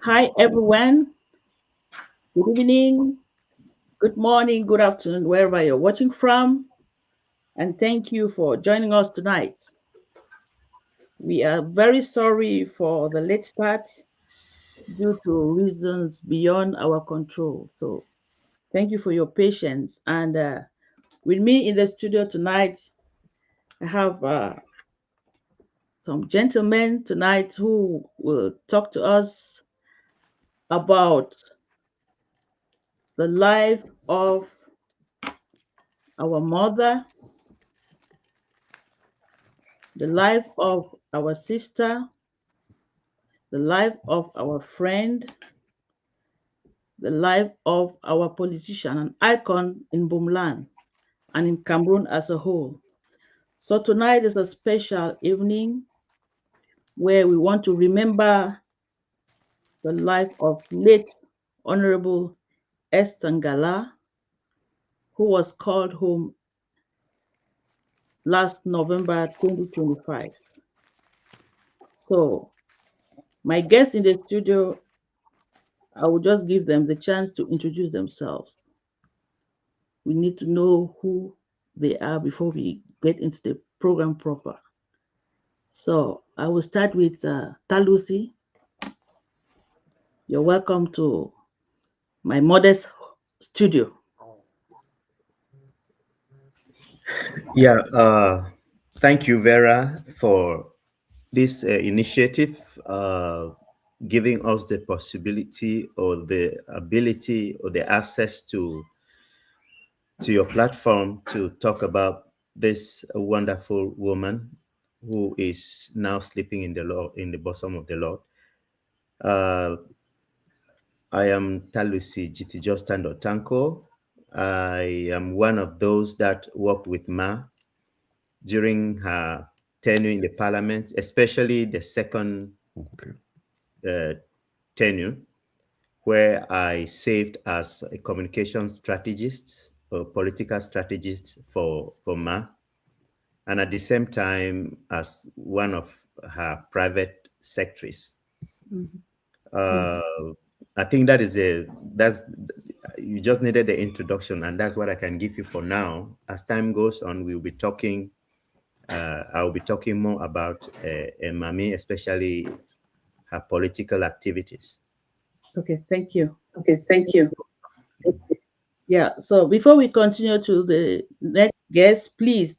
Hi, everyone. Good evening, good morning, good afternoon, wherever you're watching from. And thank you for joining us tonight. We are very sorry for the late start due to reasons beyond our control. So, thank you for your patience. And with me in the studio tonight, I have some gentlemen tonight who will talk to us about the life of our mother, the life of our sister, the life of our friend, the life of our politician, an icon in Bumland and in Cameroon as a whole. So tonight is a special evening where we want to remember the life of late Honourable Esther Ngala, who was called home last November 2025. So my guests in the studio, I will just give them the chance to introduce themselves. We need to know who they are before we get into the program proper. So I will start with Talusi. You're welcome to my modest studio. Yeah, thank you, Vera, for this initiative, giving us the possibility or the ability or the access to your platform to talk about this wonderful woman who is now sleeping in the Lord, in the bosom of the Lord. Uh, I am Talusi Jitijostando Tanko. I am one of those that worked with Ma during her tenure in the parliament, especially the second tenure, where I served as a communication strategist or political strategist for Ma, and at the same time as one of her private secretaries. Mhm. I think that's you just needed the introduction, and that's what I can give you for now. As time goes on, we'll be talking. I'll be talking more about Mami, especially her political activities. Okay, thank you. Okay, thank you. Yeah, so before we continue to the next guest, please,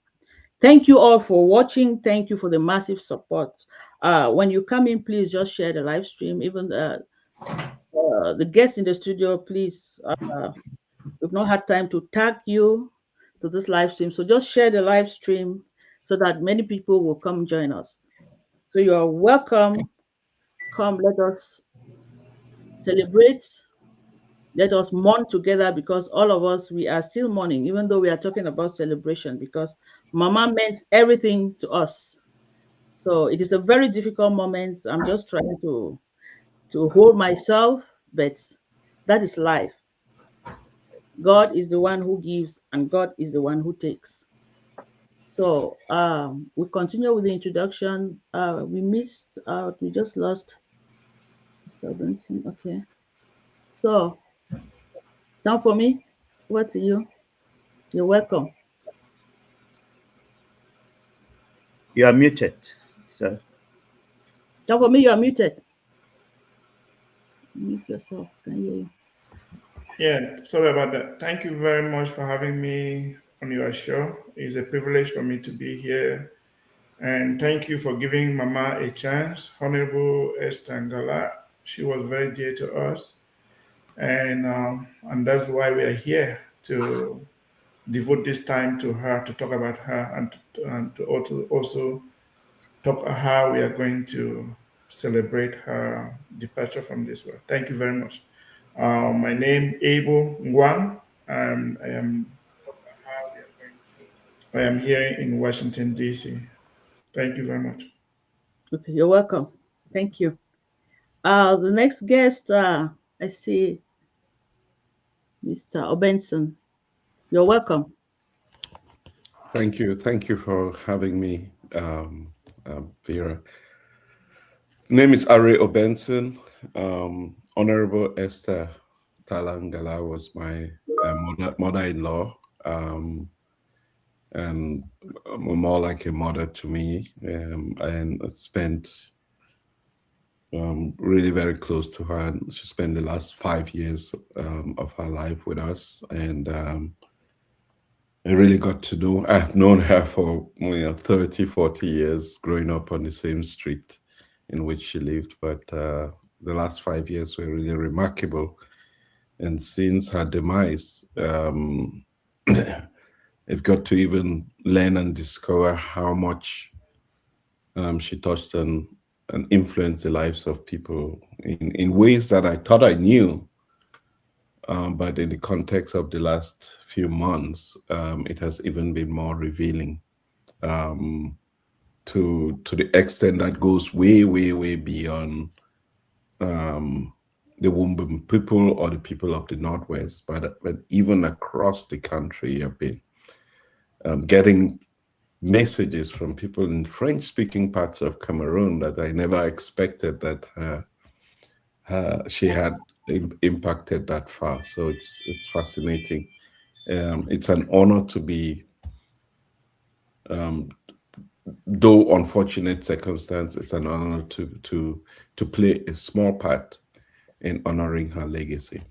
thank you all for watching. Thank you for the massive support. When you come in, please just share the live stream. Even the guests in the studio, please, we've not had time to tag you to this live stream. So just share the live stream so that many people will come join us. So you are welcome. Come, let us celebrate. Let us mourn together because all of us, we are still mourning, even though we are talking about celebration because Mama meant everything to us. So it is a very difficult moment. I'm just trying to hold myself, but that is life. God is the one who gives and God is the one who takes. So we continue with the introduction. We missed out, we just lost Mr. Benson. Okay. So down for me. What to you? You're welcome. You are muted, sir. Down for me, you are muted. Mute yourself. Can hear you. Yeah, sorry about that. Thank you very much for having me on your show. It's a privilege for me to be here. And thank you for giving Mama a chance. Honorable Esther Ngala, she was very dear to us. And that's why we are here to devote this time to her, to talk about her, and to also talk how we are going to celebrate her departure from this world. Thank you very much. My name Abel Ngwan, and I am here in Washington D.C. Thank you very much. Okay, you're welcome. Thank you. The next guest, I see Mr. Obenson. You're welcome. Thank you. Thank you for having me, Vera. Name is Are Obenson. Honourable Esther Ngala was my mother-in-law, and more like a mother to me. And I spent really very close to her. And she spent the last 5 years of her life with us, and I really got to know. I've known her for 30, 40 years, growing up on the same street in which she lived. But the last 5 years were really remarkable. And since her demise, I've got to even learn and discover how much she touched and influenced the lives of people in ways that I thought I knew. But in the context of the last few months, it has even been more revealing, to the extent that goes way, way, way beyond the Wumbum people or the people of the Northwest, but even across the country, I've been getting messages from people in French-speaking parts of Cameroon that I never expected that she had impacted that far. So it's fascinating. It's an honor to be, though unfortunate circumstance, it's an honor to play a small part in honoring her legacy.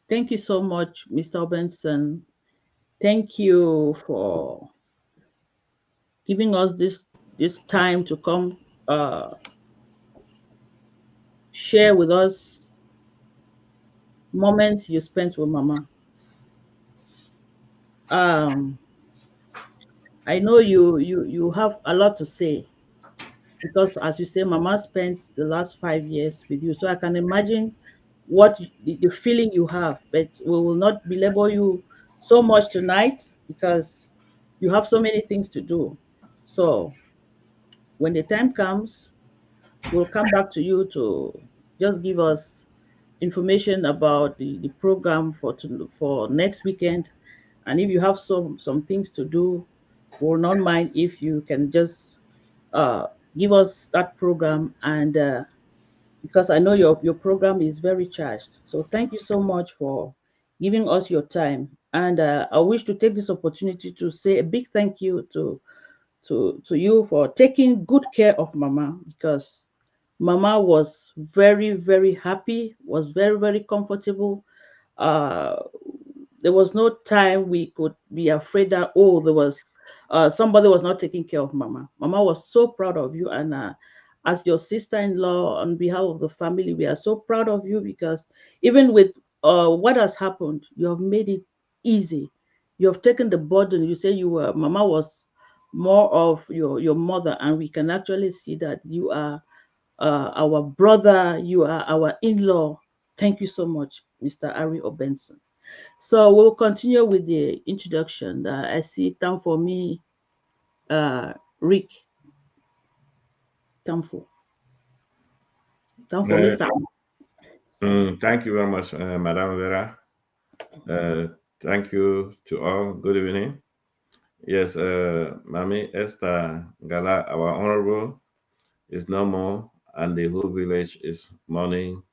Thank you so much, Mr. Benson. Thank you for giving us this time to come share with us moments you spent with Mama. Um, I know you have a lot to say because, as you say, Mama spent the last 5 years with you, so I can imagine what the feeling you have. But we will not belabor you so much tonight because you have so many things to do. So when the time comes, we'll come back to you to just give us information about the program for next weekend. And if you have some things to do, we'll not mind if you can just uh, give us that program. And because I know your program is very charged. So thank you so much for giving us your time. And I wish to take this opportunity to say a big thank you to you for taking good care of Mama, because Mama was very, very happy, was very, very comfortable. Uh, there was no time we could be afraid that, oh, there was somebody was not taking care of Mama. Mama was so proud of you, and as your sister-in-law, on behalf of the family, we are so proud of you because even with what has happened, you have made it easy. You have taken the burden. You say you were Mama was more of your mother, and we can actually see that you are our brother, you are our in-law. Thank you so much, Mr. Ari Obenson. So we'll continue with the introduction. I see time for me, Rick. Time for me, Uh, Sam. Sam. Thank you very much, Madam Vera. Uh, Thank you to all. Good evening. Yes, Mami Esther Ngala, our honorable, is no more, and the whole village is mourning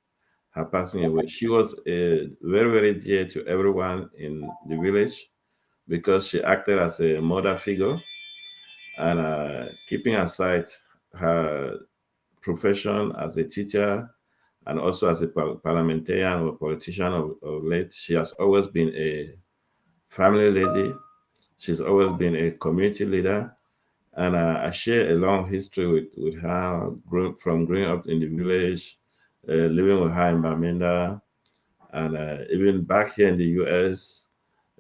her passing away. She was very, very dear to everyone in the village because she acted as a mother figure and keeping aside her profession as a teacher and also as a parliamentarian or politician of late, she has always been a family lady. She's always been a community leader. And I share a long history with her from growing up in the village, living with her in Baminda, and even back here in the US.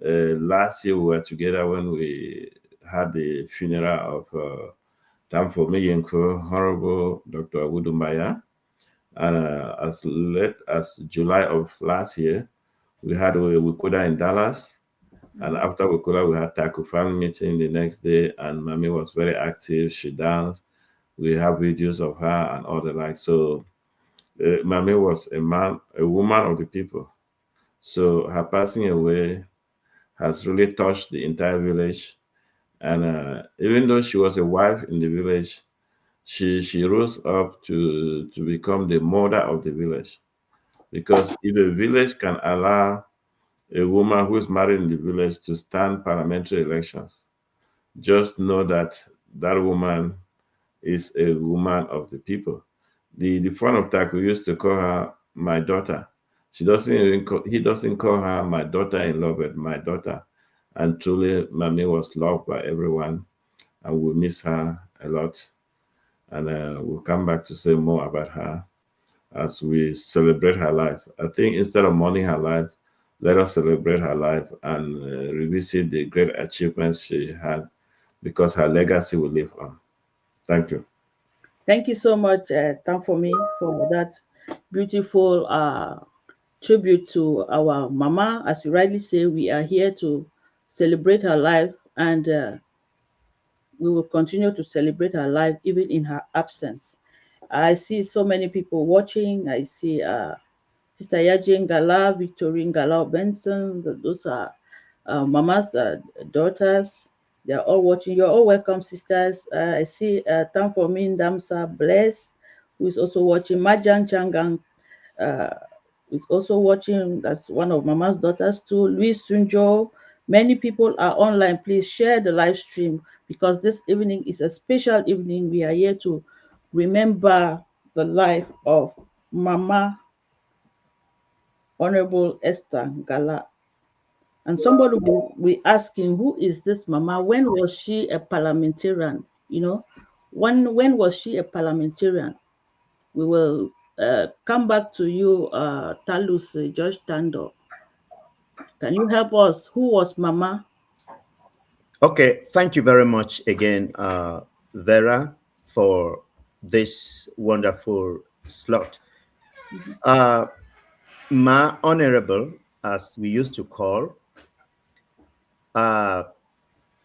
Last year we were together when we had the funeral of Tamfo Miyenko, Honourable Dr. Agudumbaya. And as late as July of last year, we had a Wikoda in Dallas. And after Wukula, we had Taku family meeting the next day, and Mami was very active. She danced. We have videos of her and all the like. So Mami was a woman of the people. So her passing away has really touched the entire village. And even though she was a wife in the village, she rose up to become the mother of the village. Because if a village can allow a woman who is married in the village to stand parliamentary elections, just know that that woman is a woman of the people. The fun of Taku used to call her my daughter. He doesn't call her my daughter-in-law, but my daughter. And truly, Mami was loved by everyone, and we miss her a lot. And we'll come back to say more about her as we celebrate her life. I think instead of mourning her life, let us celebrate her life and revisit the great achievements she had, because her legacy will live on. Thank you. Thank you so much, for me, for that beautiful tribute to our mama. As you rightly say, we are here to celebrate her life, and we will continue to celebrate her life even in her absence. I see so many people watching. I see Sister Yaji Ngala, Victorine Ngala Benson. Those are mama's daughters. They are all watching. You're all welcome, sisters. I see Tamfomin Damsa Bless, who is also watching. Majan Changang uh, is also watching. That's one of mama's daughters too. Luis Sunjo. Many people are online. Please share the live stream, because this evening is a special evening. We are here to remember the life of Mama Honorable Esther Ngala. And somebody will be asking, who is this Mama? When was she a parliamentarian? When was she a parliamentarian? We will come back to you, Talus George Tando. Can you help us? Who was Mama? Okay, thank you very much again, Vera, for this wonderful slot. Uh, Ma Honorable, as we used to call, uh,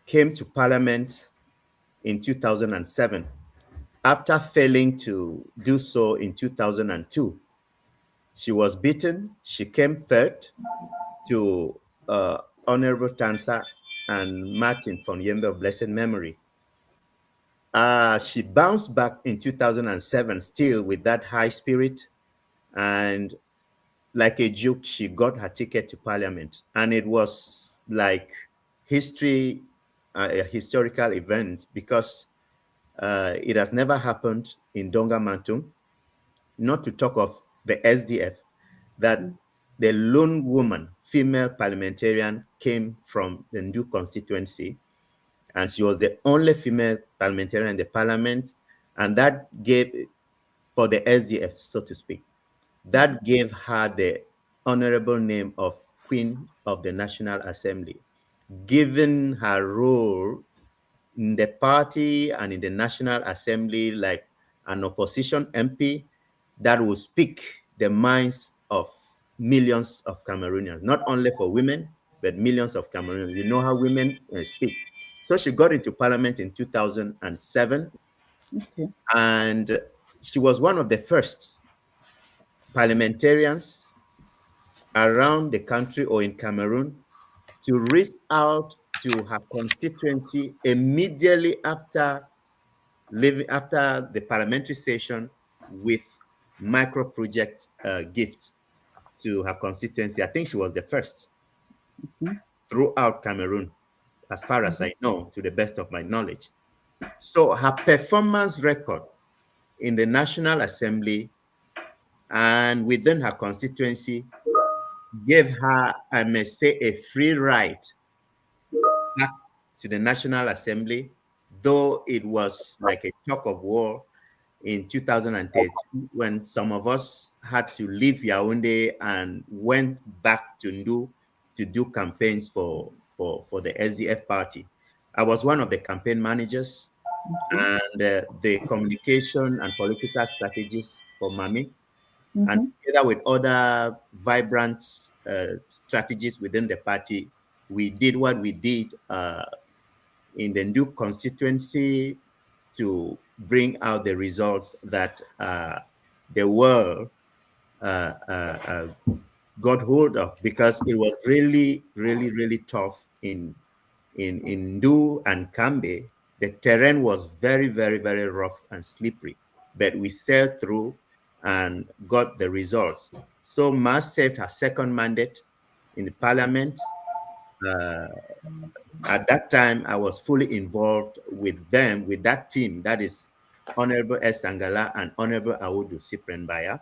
came to Parliament in 2007. After failing to do so in 2002, she was beaten. She came third to Honorable Tansa and Martin von Yembe of blessed memory. She bounced back in 2007 still with that high spirit, and like a joke, she got her ticket to Parliament. And it was like a historical event, because it has never happened in Donga Mantung, not to talk of the SDF, that the lone woman, female parliamentarian, came from the Ndu constituency, and she was the only female parliamentarian in the parliament, and that gave, for the SDF, so to speak, that gave her the honorable name of Queen of the National Assembly, given her role in the party and in the National Assembly like an opposition MP that will speak the minds of millions of Cameroonians, not only for women, but millions of Cameroonians. You know how women speak. So she got into Parliament in 2007, Okay. and she was one of the first parliamentarians around the country or in Cameroon to reach out to her constituency immediately after the parliamentary session with micro project gifts to her constituency. I think she was the first throughout Cameroon, as far as I know, to the best of my knowledge. So her performance record in the National Assembly and within her constituency gave her, I may say, a free ride back to the National Assembly, though it was like a shock of war in 2013 when some of us had to leave Yaoundé and went back to Ndu to do campaigns for the SDF party. I was one of the campaign managers and the communication and political strategists for Mami, and together with other vibrant strategists within the party, we did what we did in the Ndu constituency to bring out the results that the world got hold of, because it was really, really, really tough in Ndu and Kambe. The terrain was very, very, very rough and slippery, but we sailed through and got the results. So Mas served her second mandate in the parliament. At that time, I was fully involved with them, with that team, that is Honourable Esther Ngala and Honourable Awudu Siprenbaya,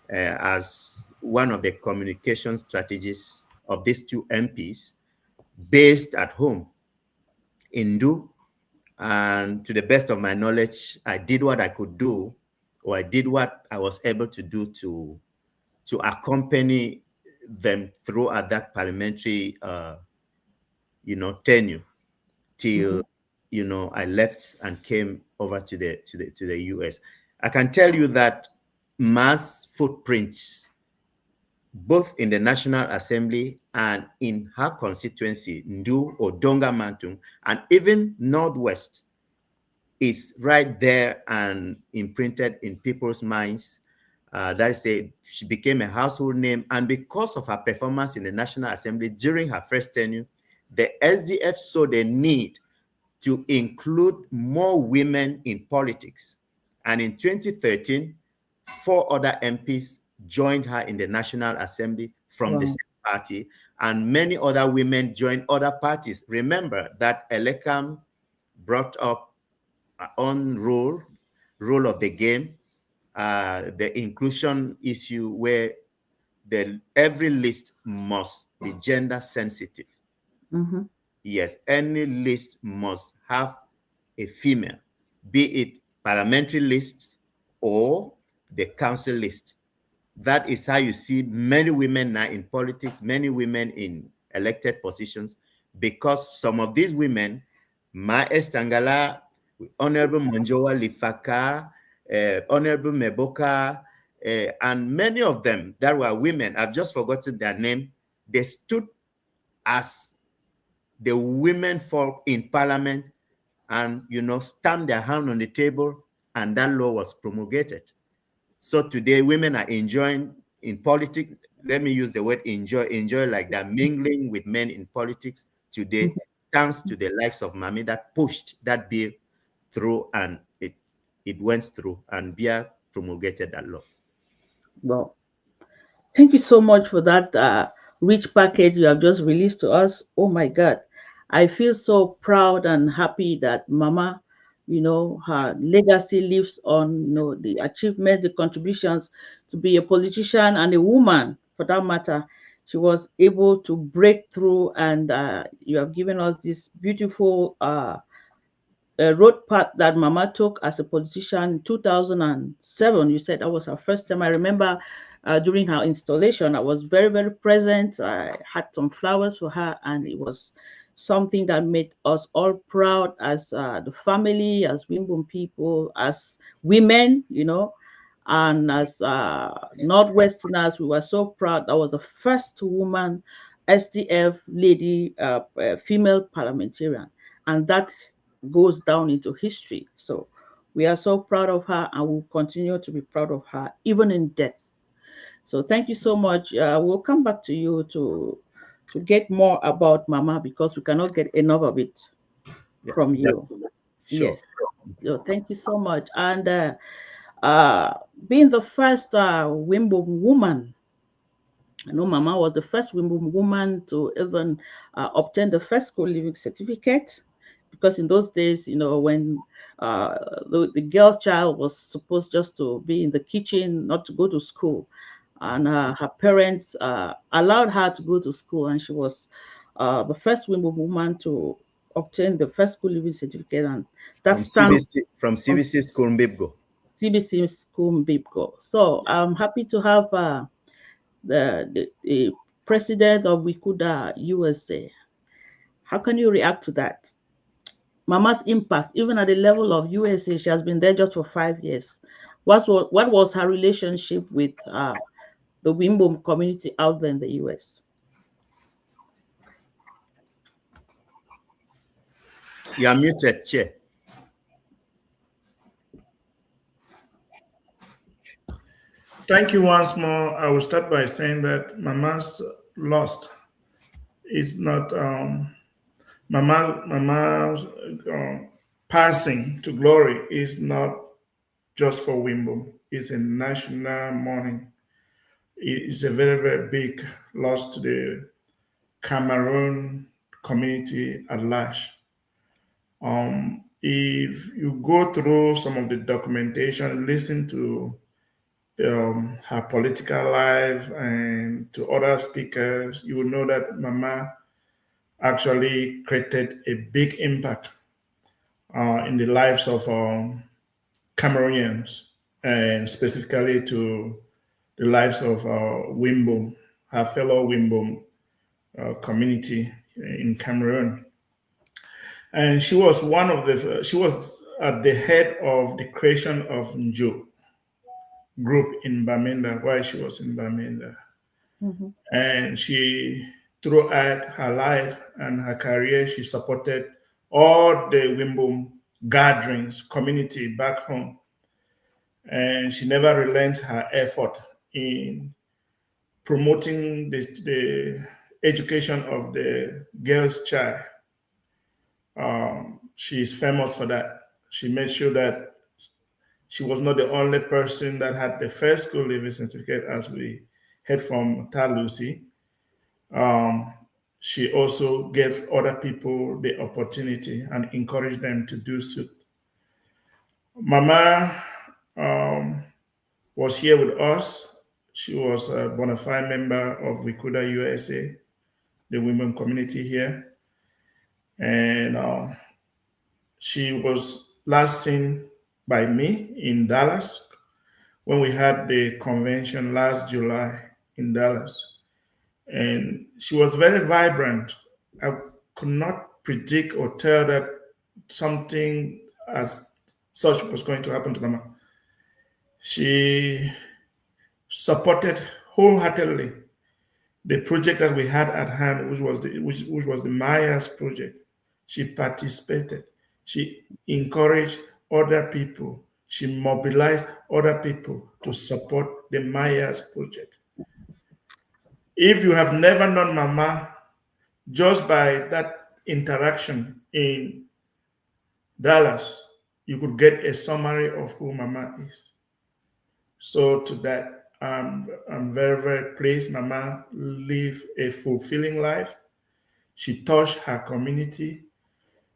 as one of the communication strategists of these two MPs based at home in Du. And to the best of my knowledge, I did what I could do, or I did what I was able to do to accompany them throughout that parliamentary, tenure till I left and came over to the US. I can tell you that Ma's footprints, both in the National Assembly and in her constituency, Ndu or Donga Mantung, and even Northwest, is right there and imprinted in people's minds. That is, she became a household name, and because of her performance in the National Assembly during her first tenure, the SDF saw the need to include more women in politics. And in 2013, 4 other MPs joined her in the National Assembly from the same party, and many other women joined other parties. Remember that Elekam brought up her own role of the game, the inclusion issue, where every list must be gender sensitive. Yes, any list must have a female, be it parliamentary list or the council list. That is how you see many women now in politics, many women in elected positions, because some of these women, Ma Estangala, Honourable Monjowa Lifaka, Honourable Meboka, and many of them that were women, I've just forgotten their name, they stood as the women for in parliament and, stamped their hand on the table, and that law was promulgated. So today women are enjoying in politics. Let me use the word enjoy like they're mingling with men in politics today, thanks to the likes of Mami that pushed that bill through, and it went through, and Bia promulgated that law. Well, thank you so much for that rich package you have just released to us. Oh my God. I feel so proud and happy that Mama, her legacy lives on, the achievements, the contributions to be a politician and a woman for that matter. She was able to break through, and you have given us this beautiful road path that Mama took as a politician in 2007. You said that was her first time. I remember during her installation, I was very, very present. I had some flowers for her, and it was something that made us all proud as the family, as Wimbum people, as women, and as Northwesterners. We were so proud. That was the first woman SDF lady, female parliamentarian, and that goes down into history. So we are so proud of her, and we'll continue to be proud of her even in death. So thank you so much. We'll come back to you to get more about Mama, because we cannot get enough of it from you. Sure. Yes. So thank you so much. And being the first Wimbo woman, I know Mama was the first woman to even obtain the first school living certificate, because in those days, when the girl child was supposed just to be in the kitchen, not to go to school, and her parents allowed her to go to school, and she was the first woman to obtain the first school living certificate, and that stands from CBC School Mbibgo. CBC School Mbibgo. So I'm happy to have the president of Wikuda USA. How can you react to that? Mama's impact, even at the level of USA, she has been there just for 5 years. What was her relationship with the Wimbo community out there in the US? You are muted, Chair. Thank you once more. I will start by saying that Mama's lost is not Mama's passing to glory is not just for Wimbo. It's a national mourning. It is a very, very big loss to the Cameroon community at large. If you go through some of the documentation, listen to her political life and to other speakers, you will know that Mama actually created a big impact in the lives of Cameroonians and specifically to the lives of Wimbo, her fellow Wimbo community in Cameroon. And she was she was at the head of the creation of Njo group in Bamenda while she was in Bamenda. Mm-hmm. And she, throughout her life and her career, she supported all the Wimbo gatherings, community back home. And she never relent her effort in promoting the education of the girl's child. She is famous for that. She made sure that she was not the only person that had the first school leaving certificate, as we heard from Lucy. She also gave other people the opportunity and encouraged them to do so. Mama was here with us. She was a bona fide member of Wikuda USA, the women community here. And she was last seen by me in Dallas when we had the convention last July in Dallas. And she was very vibrant. I could not predict or tell that something as such was going to happen to Mama. She supported wholeheartedly the project that we had at hand, which was the Maya's project. She participated. She encouraged other people. She mobilized other people to support the Maya's project. If you have never known Mama, just by that interaction in Dallas, you could get a summary of who Mama is. So to that, I'm very, very pleased Mama lived a fulfilling life. She touched her community.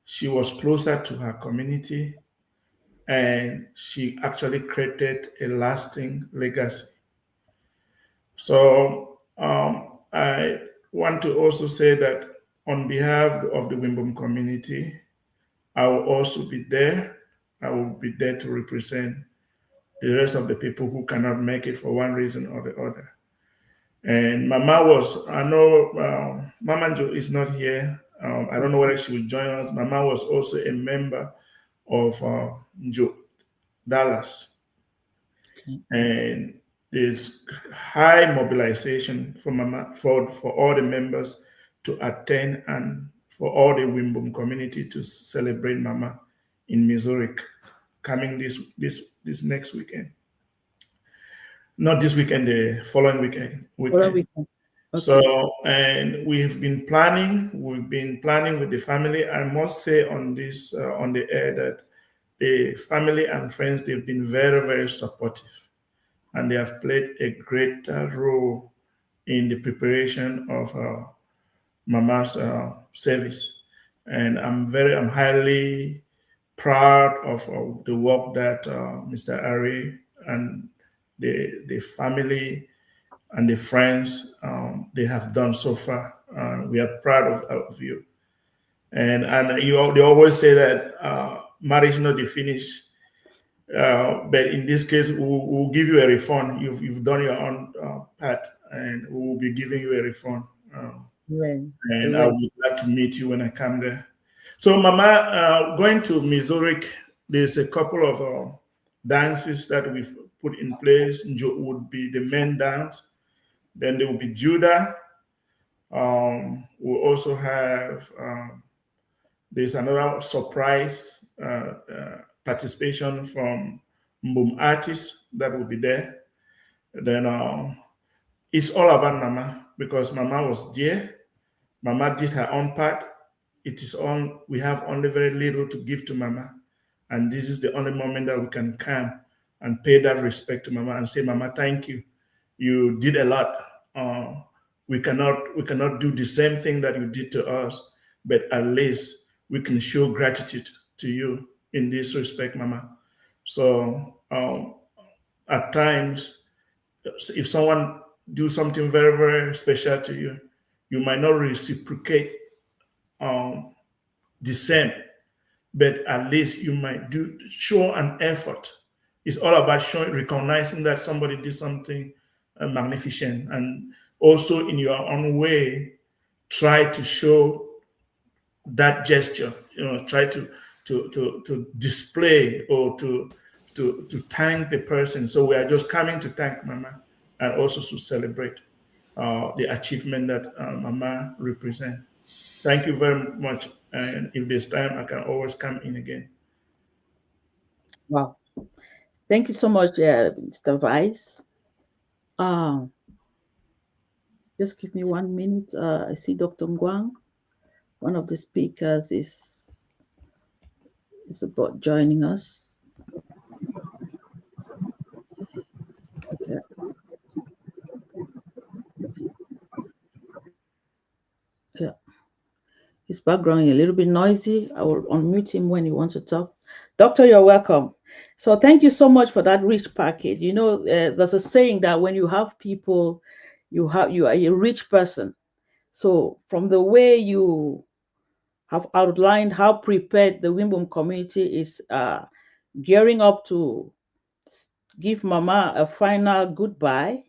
She was closer to her community. And she actually created a lasting legacy. So I want to also say that on behalf of the Wimbom community, I will also be there. I will be there to represent the rest of the people who cannot make it for one reason or the other. And Mama was, I know Mama Jo is not here. I don't know whether she will join us. Mama was also a member of Njo Dallas. Okay. And there's high mobilization for Mama for all the members to attend and for all the Wimbom community to celebrate Mama in Missouri coming this next weekend. Not this weekend, the following weekend. Okay. So, and we've been planning with the family. I must say on this, on the air, that the family and friends, they've been very, very supportive. And they have played a great role in the preparation of Mama's service. And I'm highly proud of the work that Mr. Ari and the family and the friends they have done so far. We are proud of you. And they always say that marriage is not the finish. But in this case, we'll give you a refund. You've done your own part, and we will be giving you a refund. Right. And I would like to meet you when I come there. So, Mama, going to Missouri, there's a couple of dances that we've put in place. Njo would be the main dance. Then there will be Judah. We'll also have There's another surprise participation from Mbum artists that will be there. Then it's all about Mama because Mama was there. Mama did her own part. It is on. We have only very little to give to Mama, and this is the only moment that we can come and pay that respect to Mama and say, Mama, thank you. You did a lot. We cannot do the same thing that you did to us, but at least we can show gratitude to you in this respect, Mama. So at times, if someone do something very, very special to you, you might not reciprocate the same, but at least you might show an effort. It's all about recognizing that somebody did something magnificent, and also in your own way, try to show that gesture. Try to display or to thank the person. So we are just coming to thank Mama and also to celebrate the achievement that Mama represents. Thank you very much. And if there's time, I can always come in again. Wow. Thank you so much, Mr. Vice. Just give me 1 minute. I see Dr. Nguang, one of the speakers, is about joining us. Okay. Yeah. His background is a little bit noisy. I will unmute him when he wants to talk. Doctor, you're welcome. So thank you so much for that rich package. There's a saying that when you have people, you are a rich person. So from the way you have outlined how prepared the Wimbom community is gearing up to give Mama a final goodbye,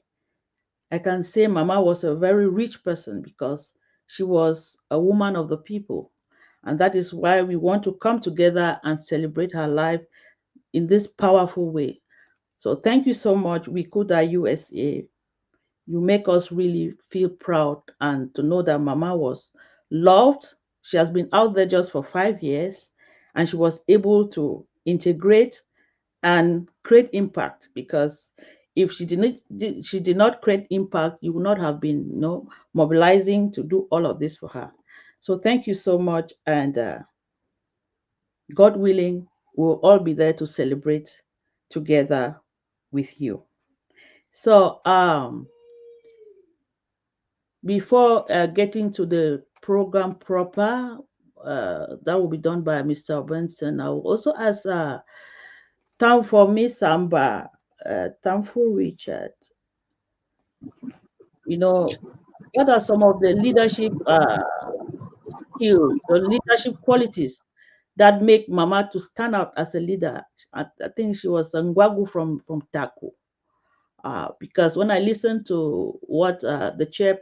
I can say Mama was a very rich person because she was a woman of the people. And that is why we want to come together and celebrate her life in this powerful way. So thank you so much, Wikuda USA. You make us really feel proud and to know that Mama was loved. She has been out there just for 5 years and she was able to integrate and create impact, because if she did not create impact, you would not have been mobilizing to do all of this for her. So thank you so much, and God willing, we'll all be there to celebrate together with you. So before getting to the program proper, that will be done by Mr. Benson. I will also ask time for Miss Samba, time for Richard. What are some of the leadership skills or leadership qualities that make Mama to stand out as a leader? I think she was Ngwagu from Taku. Because when I listened to what the chair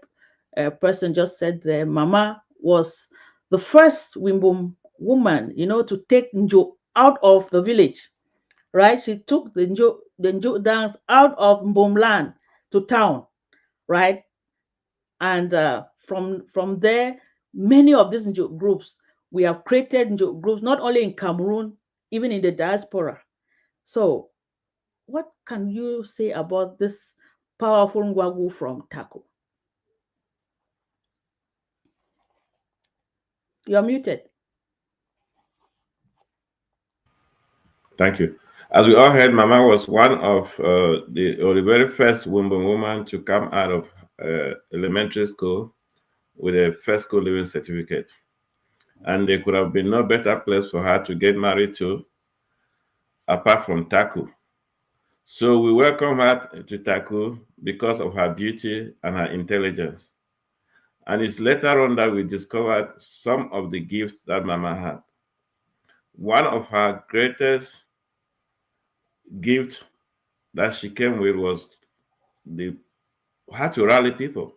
person just said there, Mama was the first Wimbum woman, to take Njo out of the village, right? She took the Njo dance out of Mbom land to town, right? And from there, many of these Njo groups, we have created Njo groups, not only in Cameroon, even in the diaspora. So what can you say about this powerful Ngwagu from Taku? You're muted. Thank you. As we all heard, Mama was one of the very first Wimbom woman to come out of elementary school with a first school living certificate. And there could have been no better place for her to get married to apart from Taku. So we welcome her to Taku because of her beauty and her intelligence. And it's later on that we discovered some of the gifts that Mama had. One of her greatest gifts that she came with was how to rally people.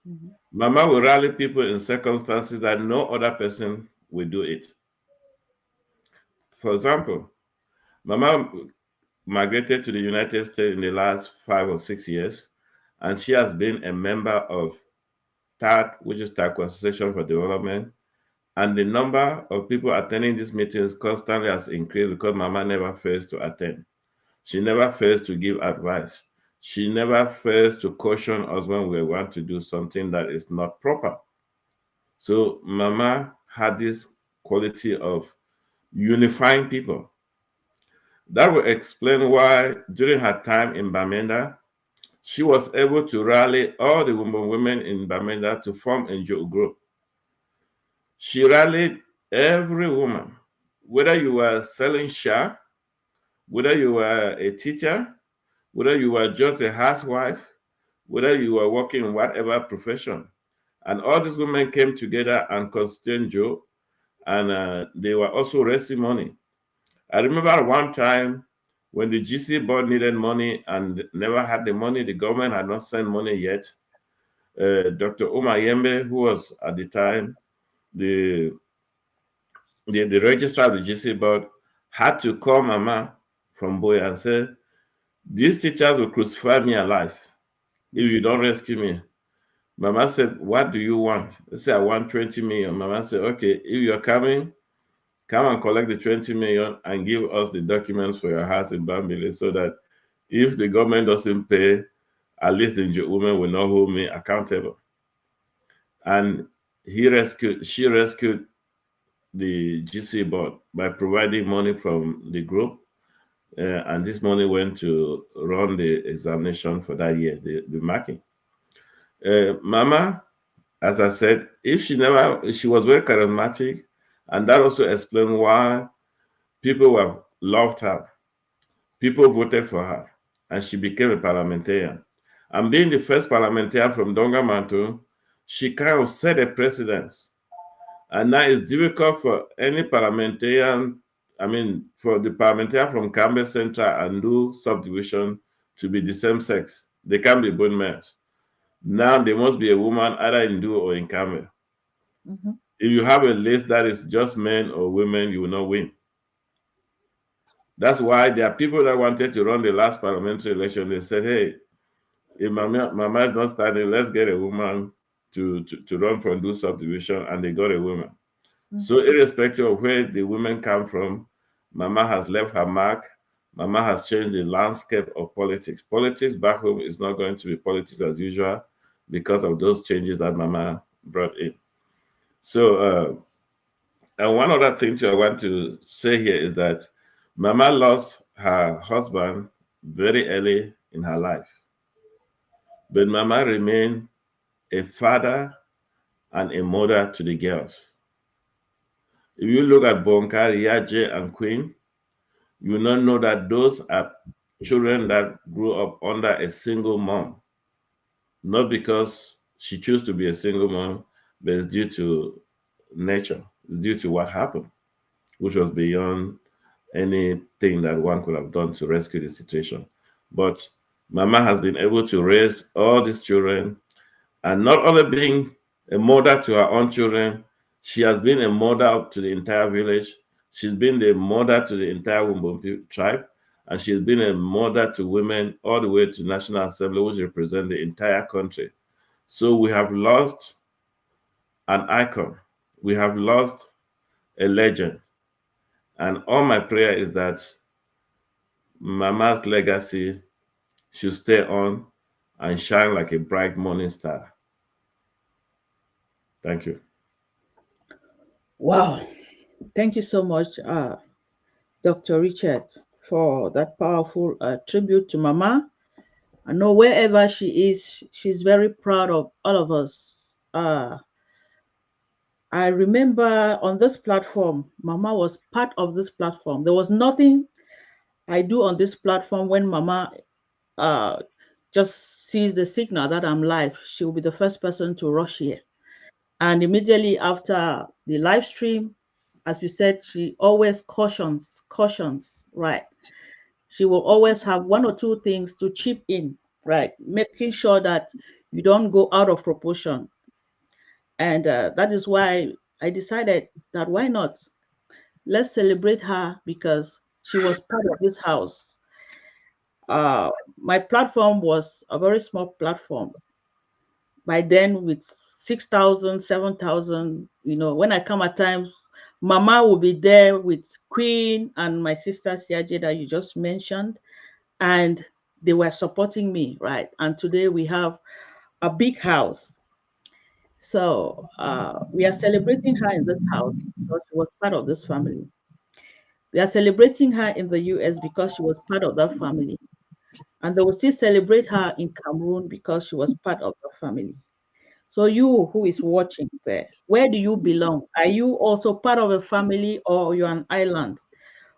Mm-hmm. Mama will rally people in circumstances that no other person will do it. For example, Mama migrated to the United States in the last 5 or 6 years, and she has been a member of TAD, which is Taku Association for Development, And the number of people attending these meetings constantly has increased because Mama never fails to attend. She never fails to give advice. She never fails to caution us when we want to do something that is not proper. So Mama had this quality of unifying people. That will explain why during her time in Bamenda, she was able to rally all the women in Bamenda to form a group. She rallied every woman, whether you were selling sha, whether you were a teacher, whether you were just a housewife, whether you were working in whatever profession. And all these women came together and constituted Joe, and they were also raising money. I remember one time when the GC board needed money and never had the money, the government had not sent money yet. Dr. Omar Yembe, who was at the time the registrar of the GC board, had to call Mama from Boy and say, these teachers will crucify me alive if you don't rescue me. Mama said, what do you want? I said, I want 20 million. Mama said, okay, if you're coming, come and collect the 20 million and give us the documents for your house in Bambile so that if the government doesn't pay, at least the woman will not hold me accountable. And she rescued the GC board by providing money from the group. And this money went to run the examination for that year, the marking. Mama, as I said, she was very charismatic, and that also explained why people loved her. People voted for her, and she became a parliamentarian. And being the first parliamentarian from Dongamantu, she kind of set a precedence. And now it's difficult for any parliamentarian, for the parliamentarian from Cambe Central and do subdivision to be the same sex. They can't be both males. Now there must be a woman either in Du or in Cambe. Mm-hmm. If you have a list that is just men or women, you will not win. That's why there are people that wanted to run the last parliamentary election. They said, hey, if Mama is not standing, let's get a woman to run from Do subdivision, and they got a woman. Mm-hmm. So irrespective of where the women come from, Mama has left her mark. Mama has changed the landscape of politics. Politics back home is not going to be politics as usual because of those changes that Mama brought in. So, and one other thing I want to say here is that Mama lost her husband very early in her life. But Mama remained a father and a mother to the girls. If you look at Bonkari, Yaje, and Queen, you will not know that those are children that grew up under a single mom. Not because she chose to be a single mom, but it's due to nature, due to what happened, which was beyond anything that one could have done to rescue the situation. But Mama has been able to raise all these children, and not only being a mother to her own children, she has been a mother to the entire village. She's been the mother to the entire Wumbumpi tribe, and she's been a mother to women all the way to National Assembly, which represent the entire country. So we have lost an icon. We have lost a legend. And all my prayer is that Mama's legacy should stay on and shine like a bright morning star. Thank you. Wow. Thank you so much, Dr. Richard, for that powerful tribute to Mama. I know wherever she is, she's very proud of all of us. I remember on this platform, Mama was part of this platform. There was nothing I do on this platform when Mama just sees the signal that I'm live. She will be the first person to rush here. And immediately after the live stream, as we said, she always cautions, right? She will always have one or two things to chip in, right? Making sure that you don't go out of proportion. And that is why I decided that why not? Let's celebrate her because she was part of this house. My platform was a very small platform. By then, with 6,000, 7,000. You know, when I come at times, Mama will be there with Queen and my sister Siaje that you just mentioned, and they were supporting me, right? And today we have a big house. So we are celebrating her in this house because she was part of this family. We are celebrating her in the US because she was part of that family. And they will still celebrate her in Cameroon because she was part of the family. So you who is watching there, where do you belong? Are you also part of a family or you're an island?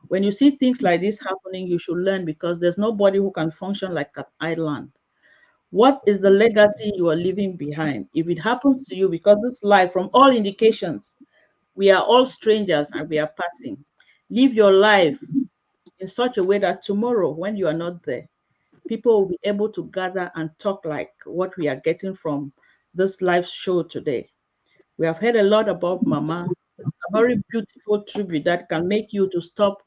When you see things like this happening, you should learn because there's nobody who can function like an island. What is the legacy you are leaving behind? If it happens to you, because this life, from all indications, we are all strangers and we are passing. Live your life in such a way that tomorrow, when you are not there, people will be able to gather and talk like what we are getting from this live show today. We have heard a lot about Mama, a very beautiful tribute that can make you to stop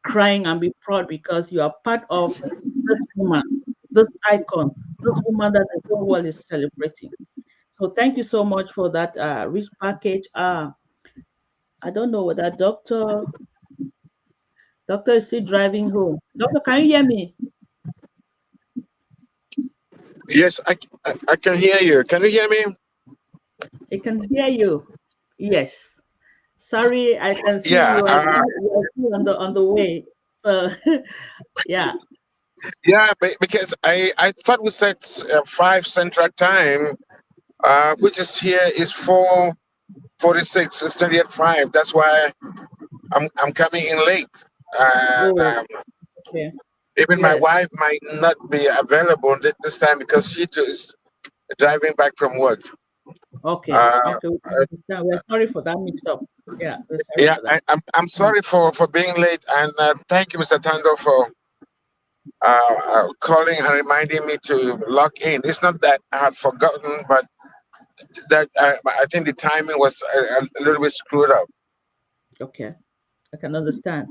crying and be proud because you are part of this woman, this icon, this woman that the whole world is celebrating. So thank you so much for that rich package. I don't know whether doctor is still driving home. Doctor, can you hear me? Yes, I can hear you. Can you hear me? I can hear you. Yes. Sorry, I can see Yeah, you are still on the way. So yeah. yeah. Because I thought we said 5 Central Time, which is here is 4:46. It's 30 at 5. That's why I'm coming in late. And Oh, okay. even my Yes. wife might not be available this time because she too is driving back from work. Okay. Uh, Okay. We can understand. We're sorry for that mix up. Yeah, we're sorry yeah, for that. I'm Mm. sorry for being late, and thank you, Mr. Tando, for calling and reminding me to log in. It's not that I had forgotten, but that I think the timing was a little bit screwed up. Okay. I can understand.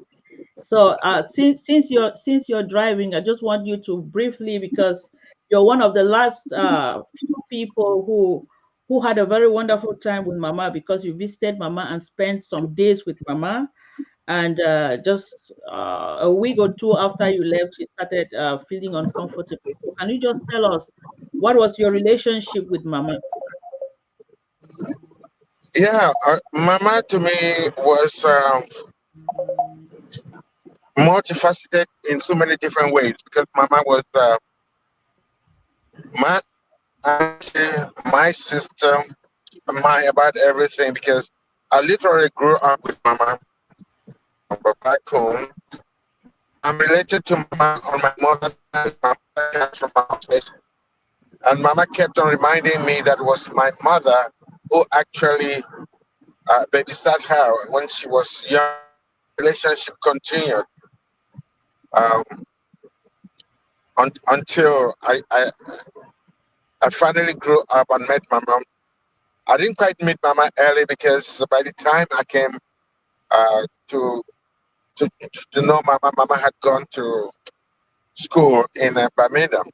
So since you're driving, I just want you to briefly, because you're one of the last few people who had a very wonderful time with Mama because you visited Mama and spent some days with Mama. And just a week or two after you left, she started feeling uncomfortable. So can you just tell us what was your relationship with Mama? Yeah, Mama to me was multifaceted in so many different ways because Mama was my auntie, my sister, my about everything because I literally grew up with Mama back home. I'm related to Mama on my mother's side. My mother comes from Mama's place. And Mama kept on reminding me that it was my mother who actually babysat her when she was young. Relationship continued um, until I finally grew up and met my mom. I didn't quite meet Mama early because by the time I came uh, to, to know Mama, Mama had gone to school in Birmingham.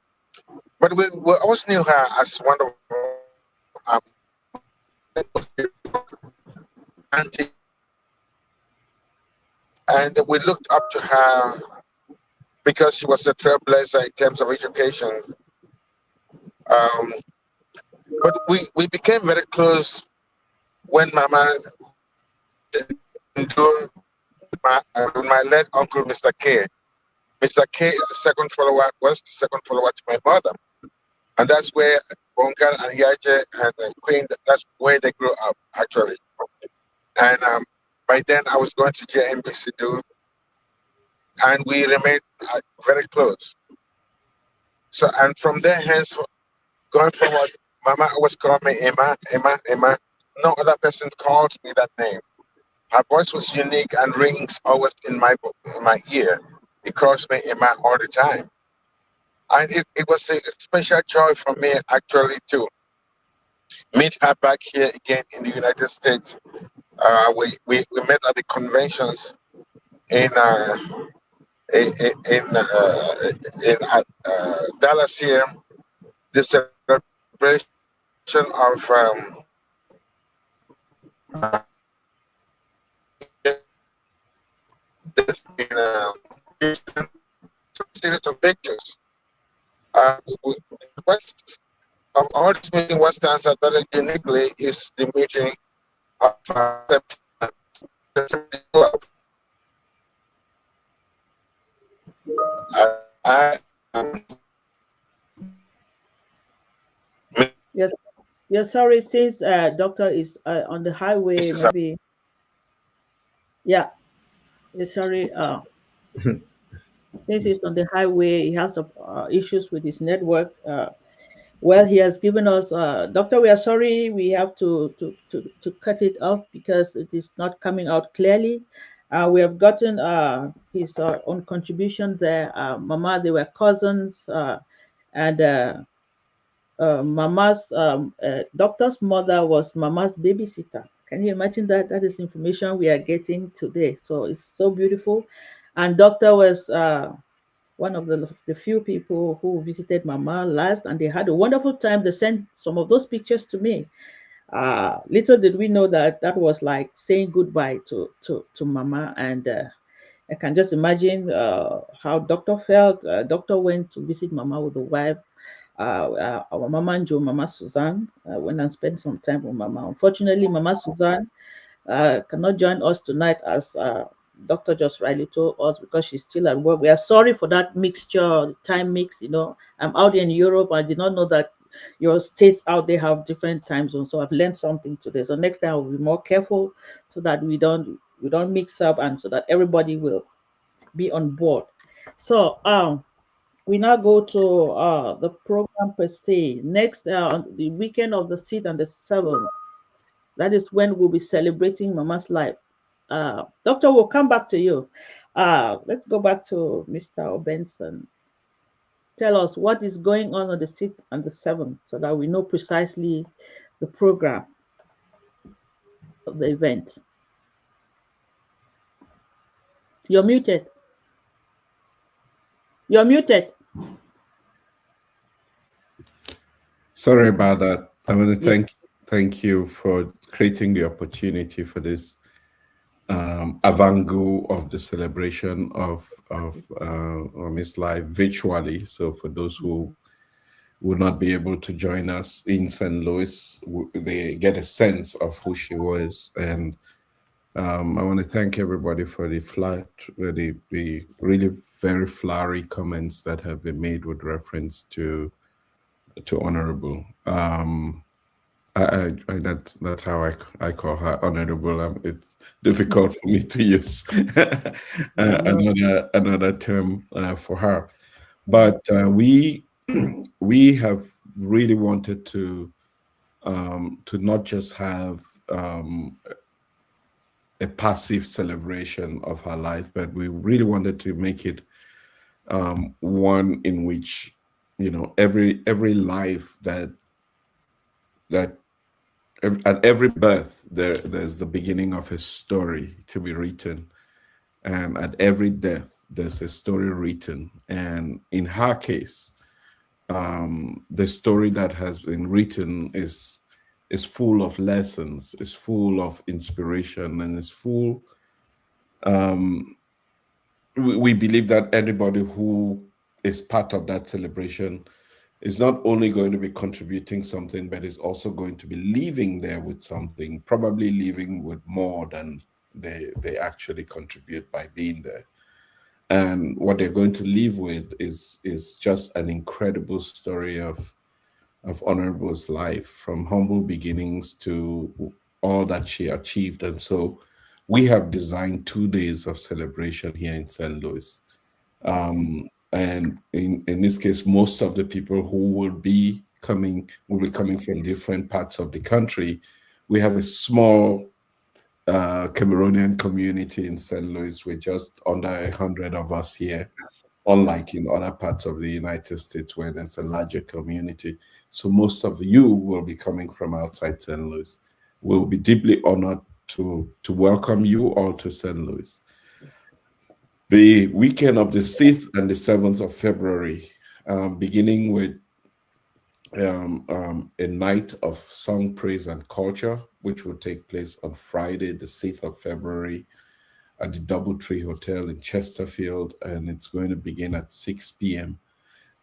But we always knew her as one of um, auntie, and we looked up to her because she was a trailblazer in terms of education. Um, but we became very close when Mama into my late uncle, Mr. K. Mr. K is the second follower, was the second follower to my mother. And that's where Bonka and Yaje and Queen, that's where they grew up, actually. And by then I was going to JMBC too, and we remained very close. So, and from there, hence, going forward, Mama always called me Emma, Emma, Emma. No other person calls me that name. Her voice was unique and rings always in my ear. It calls me Emma all the time. And it was a special joy for me actually to meet her back here again in the United States. We met at the conventions in in in, uh, Dallas here. The celebration of There's been a series of pictures. What's of all this meeting, what stands out very uniquely is the meeting of September. I Yes. Yes, sorry, since doctor is on the highway, this is maybe. Yeah, yes, sorry. Since he's on the highway, he has some issues with his network. Well, he has given us, doctor, we are sorry, we have to cut it off because it is not coming out clearly. We have gotten his own contribution there. Mama, they were cousins, and Mama's doctor's mother was Mama's babysitter. Can you imagine that? That is information we are getting today. So it's so beautiful. And doctor was one of the few people who visited Mama last, and they had a wonderful time. They sent some of those pictures to me. Little did we know that that was like saying goodbye to Mama, and I can just imagine how Doctor felt. Doctor went to visit Mama with the wife. Our Mama Joe, Mama Suzanne, went and spent some time with Mama. Unfortunately, Mama Suzanne cannot join us tonight, as Doctor just rightly told us, because she's still at work. We are sorry for that mixture, time mix. You know, I'm out in Europe. I did not know that your states out there have different time zones. So I've learned something today. So next time I'll be more careful so that we don't mix up, and so that everybody will be on board. So we now go to the program per se. Next, on the weekend of the 6th and the 7th, that is when we'll be celebrating Mama's life. Doctor, we'll come back to you. Let's go back to Mr. Benson. Tell us what is going on the 6th and the 7th so that we know precisely the program of the event. You're muted. You're muted. Sorry about that. I want to thank you for creating the opportunity for this avant-garde of the celebration of Miss Life virtually. So for those who would not be able to join us in St. Louis, they get a sense of who she was. And I want to thank everybody for the really very flowery comments that have been made with reference to Honourable. That's how I call her Honourable. It's difficult for me to use another term for her, but we have really wanted to not just have a passive celebration of her life, but we really wanted to make it one in which, you know, every life that at every birth there's the beginning of a story to be written, and at every death there's a story written. And in her case, the story that has been written is full of lessons, is full of inspiration, and is full. We believe that anybody who is part of that celebration is not only going to be contributing something, but is also going to be leaving there with something, probably leaving with more than they actually contribute by being there. And what they're going to leave with is just an incredible story of Honourable's life, from humble beginnings to all that she achieved. And so we have designed 2 days of celebration here in St. Louis. And in this case, most of the people who will be coming from different parts of the country. We have a small Cameroonian community in St. Louis. We're just under 100 of us here, unlike in other parts of the United States where there's a larger community. So most of you will be coming from outside St. Louis. We'll be deeply honored to welcome you all to St. Louis. The weekend of the 6th and the 7th of February, beginning with a night of song, praise, and culture, which will take place on Friday, the 6th of February, at the Doubletree Hotel in Chesterfield, and it's going to begin at 6 p.m.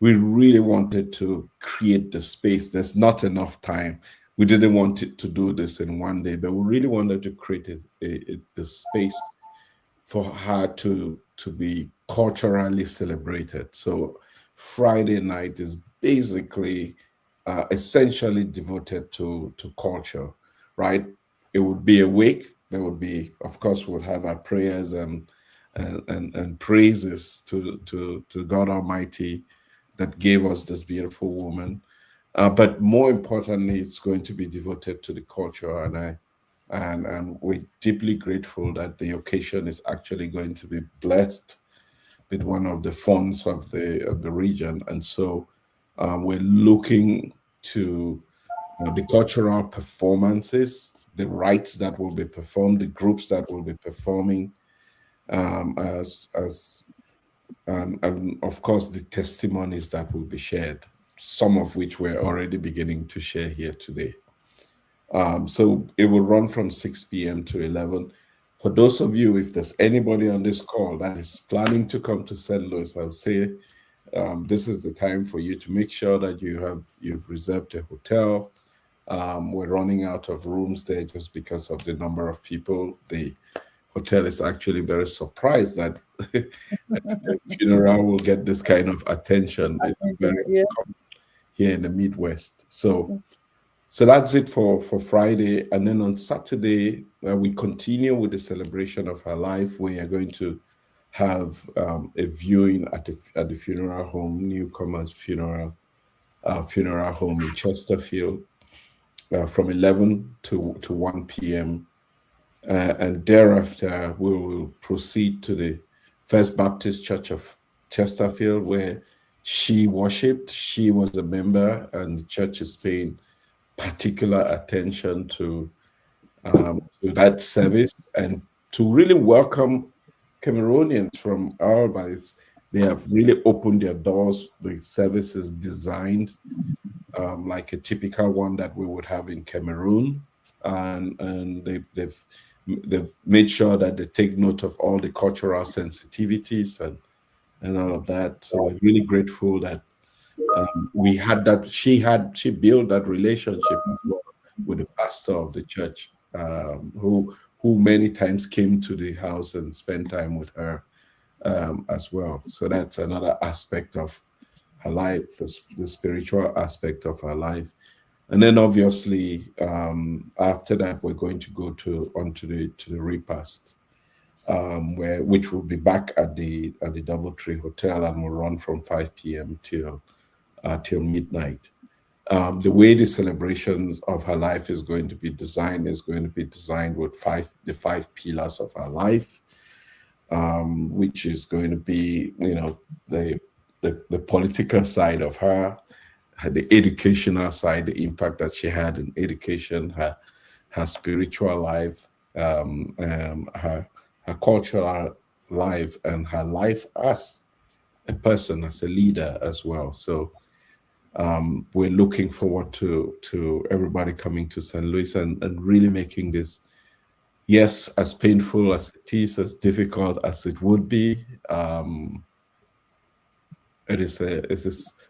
We really wanted to create the space. There's not enough time. We didn't want it to do this in one day, but we really wanted to create the space for her to be culturally celebrated. So Friday night is basically essentially devoted to culture, right? It would be a week. There would be, of course, we'll have our prayers and praises to God Almighty that gave us this beautiful woman. But more importantly, it's going to be devoted to the culture, and we're deeply grateful that the occasion is actually going to be blessed with one of the funds of the region, and so we're looking to the cultural performances, the rites that will be performed, the groups that will be performing, and of course the testimonies that will be shared, some of which we're already beginning to share here today. So it will run from 6 p.m. to 11. For those of you, if there's anybody on this call that is planning to come to St. Louis, I would say this is the time for you to make sure that you've reserved a hotel. We're running out of rooms there just because of the number of people. The hotel is actually very surprised that a funeral will get this kind of attention. It's very common here in the Midwest. So that's it for Friday. And then on Saturday, we continue with the celebration of her life. We are going to have a viewing at the funeral home, Newcomers Funeral Home in Chesterfield, from 11 to 1 p.m. And thereafter, we will proceed to the First Baptist Church of Chesterfield, where she worshipped. She was a member, and the church is paying particular attention to that service and to really welcome Cameroonians from our bodies. They have really opened their doors. The service is designed like a typical one that we would have in Cameroon, and they've made sure that they take note of all the cultural sensitivities and all of that. So we're really grateful that we had that. She built that relationship as well with the pastor of the church, who many times came to the house and spent time with her as well. So that's another aspect of her life, the spiritual aspect of her life. And then obviously after that, we're going to go onto the repast, which will be back at the Doubletree Hotel, and will run from 5 p.m. till midnight. The way the celebrations of her life is going to be designed with the five pillars of her life, which is going to be, the political side of her, the educational side, the impact that she had in education, her spiritual life, her cultural life, and her life as a person, as a leader as well. So we're looking forward to everybody coming to St. Louis and really making this, yes, as painful as it is, as difficult as it would be.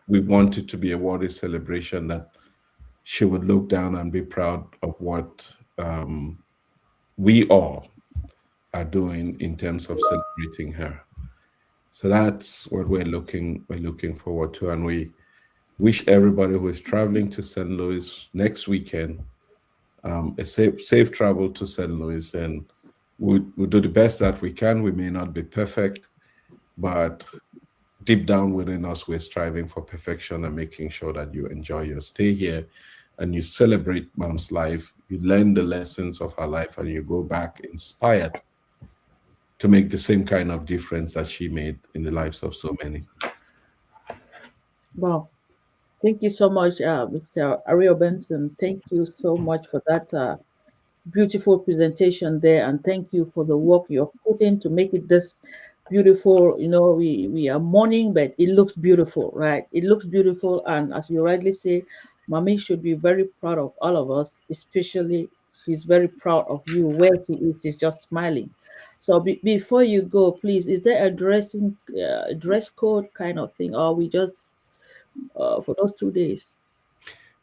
We want it to be a worthy celebration that she would look down and be proud of what we all are doing in terms of celebrating her. So that's what we're looking forward to, and we wish everybody who is traveling to St. Louis next weekend a safe travel to St. Louis, and we'll do the best that we can. We may not be perfect, but deep down within us, we're striving for perfection and making sure that you enjoy your stay here and you celebrate Mom's life. You learn the lessons of her life, and you go back inspired to make the same kind of difference that she made in the lives of so many. Wow. Thank you so much, Mr. Ariel Benson. Thank you so much for that beautiful presentation there, and thank you for the work you're putting to make it this beautiful. We are mourning, but it looks beautiful, right? It looks beautiful, and as you rightly say, Mommy should be very proud of all of us, especially she's very proud of you. Where she is, she's just smiling. So before you go, please, is there a dress code kind of thing, or we just for those 2 days?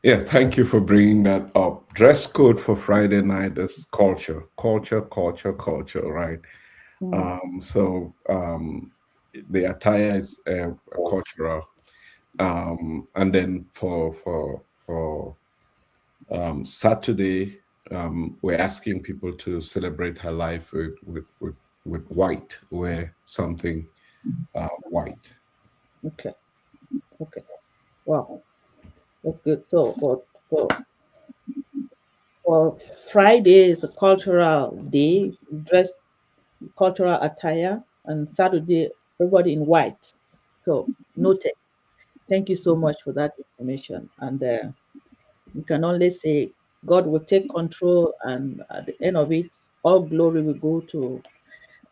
Yeah, thank you for bringing that up. Dress code for Friday night is culture, culture, culture, culture, right? Mm, So the attire is cultural, and then for Saturday, we're asking people to celebrate her life with white, wear something white. okay, okay. Wow, that's good. So for Friday is a cultural day, dress cultural attire, and Saturday everybody in white. So noted. Thank you so much for that information. And we can only say God will take control, and at the end of it, all glory will go to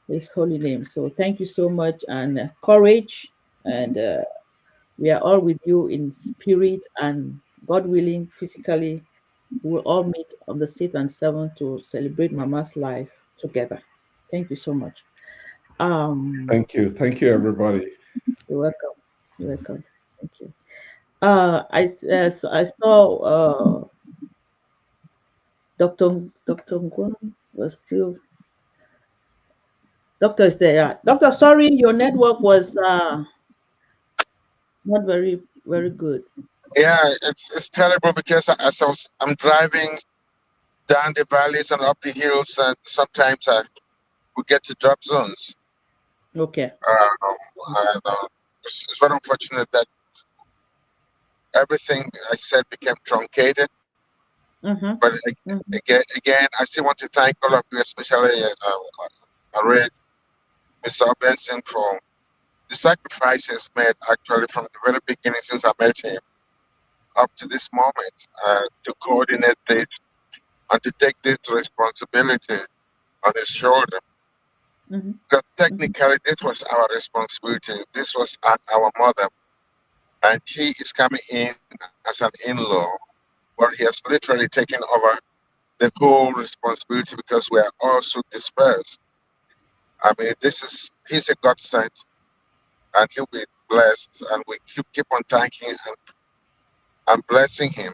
His holy name. So thank you so much, and courage. And we are all with you in spirit, and God willing, physically, we will all meet on the 6th and 7th to celebrate Mama's life together. Thank you so much. Um, Thank you, everybody. you're welcome. You're welcome. Thank you. I saw Dr. Nguyen was still Doctor is there. Yeah. Doctor, sorry, your network was not very good. Yeah, it's terrible because I'm driving down the valleys and up the hills, and sometimes we get to drop zones. Okay. And, it's very unfortunate that everything I said became truncated. Mm-hmm. But Mm-hmm. again, I still want to thank all of you, especially I read Mr. Benson for the sacrifices made actually from the very beginning since I met him up to this moment to coordinate this and to take this responsibility on his shoulder. Mm-hmm. Because Mm-hmm. technically, this was our responsibility. This was our mother, and he is coming in as an in-law, where he has literally taken over the whole responsibility because we are all so dispersed. I mean, he's a godsend, and he'll be blessed, and we keep on thanking and blessing him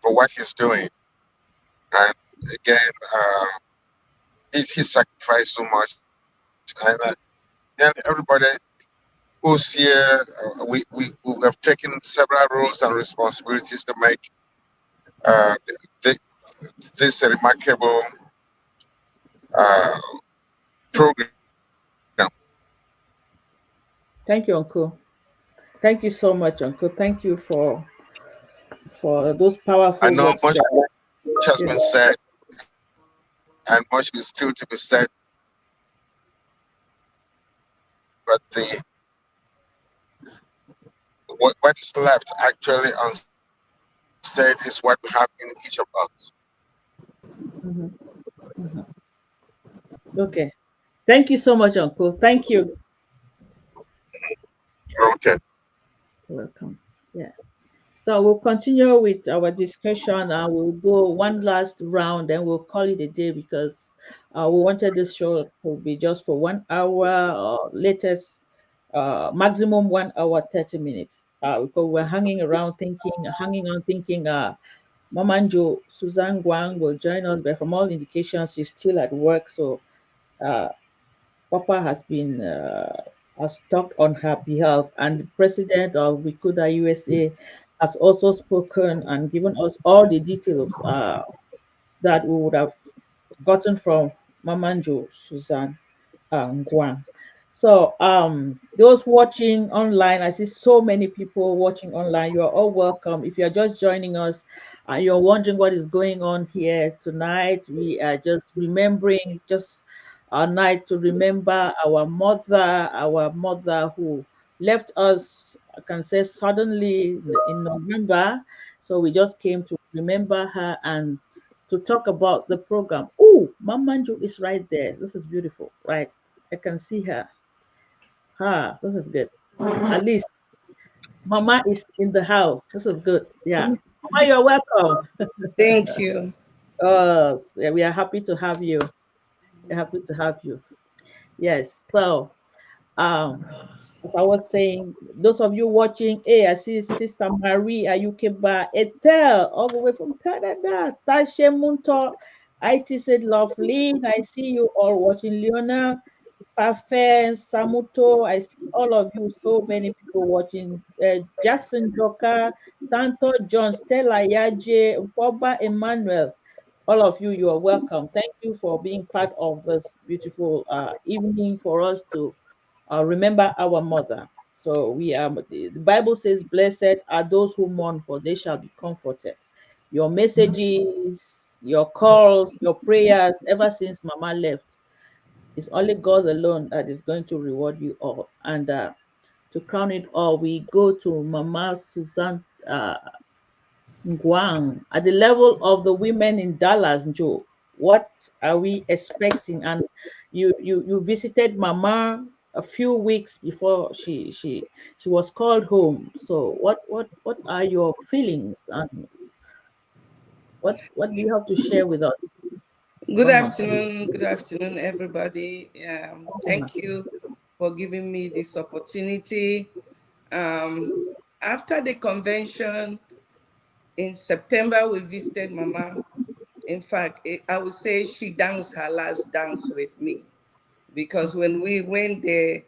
for what he's doing. And again, he sacrificed so much, and everybody who's here, we have taken several roles and responsibilities to make uh, th- this a remarkable uh, program. Thank you, Uncle. Thank you so much, Uncle. Thank you for those I powerful know words much there. has Yeah. been said, and much is still to be said, but what is left actually unsaid is what we have in each of us. Mm-hmm. Mm-hmm. Okay. Thank you so much, Uncle. Thank you. Okay. You're welcome. Yeah. So we'll continue with our discussion and we'll go one last round, then we'll call it a day because we wanted this show to be just for 1 hour or latest maximum 1 hour 30 minutes. Because we're hanging on thinking Mamanjo Suzanne Guang will join us, but from all indications she's still at work. So uh, Papa has talked on her behalf, and the president of Wikuda USA has also spoken and given us all the details that we would have gotten from Mamanjo Suzanne Guan. So, those watching online, I see so many people watching online. You are all welcome. If you are just joining us and you're wondering what is going on here tonight, we are just remembering just a night to remember our mother who left us, I can say, suddenly in November. So we just came to remember her and to talk about the program. Oh, Mamanju is right there. This is beautiful, right? I can see her. This is good. At least Mama is in the house. This is good. Yeah. Mama, you're welcome. Thank you. Yeah, we are happy to have you. We're happy to have you. Yes. So, um, as I was saying, those of you watching, hey, I see Sister Marie Ayukeba Esther all the way from Canada. Tashe Munto, IT said lovely. I see you all watching. Leona, Pafe, Samuto, I see all of you. So many people watching. Jackson Joker, Santo John, Stella Yaje, Boba Emmanuel. All of you, you are welcome. Thank you for being part of this beautiful evening for us to remember our mother. So we are. The Bible says, "Blessed are those who mourn, for they shall be comforted." Your messages, your calls, your prayers, ever since Mama left, it's only God alone that is going to reward you all. And to crown it all, we go to Mama Susan Guang. At the level of the women in Dallas, Joe, what are we expecting? And you visited Mama a few weeks before she was called home. So what are your feelings, and what do you have to share with us Good about Mama? afternoon. Good afternoon, everybody. Thank you for giving me this opportunity. Um, After the convention in September, we visited Mama. In fact, I would say she danced her last dance with me, because when we went there,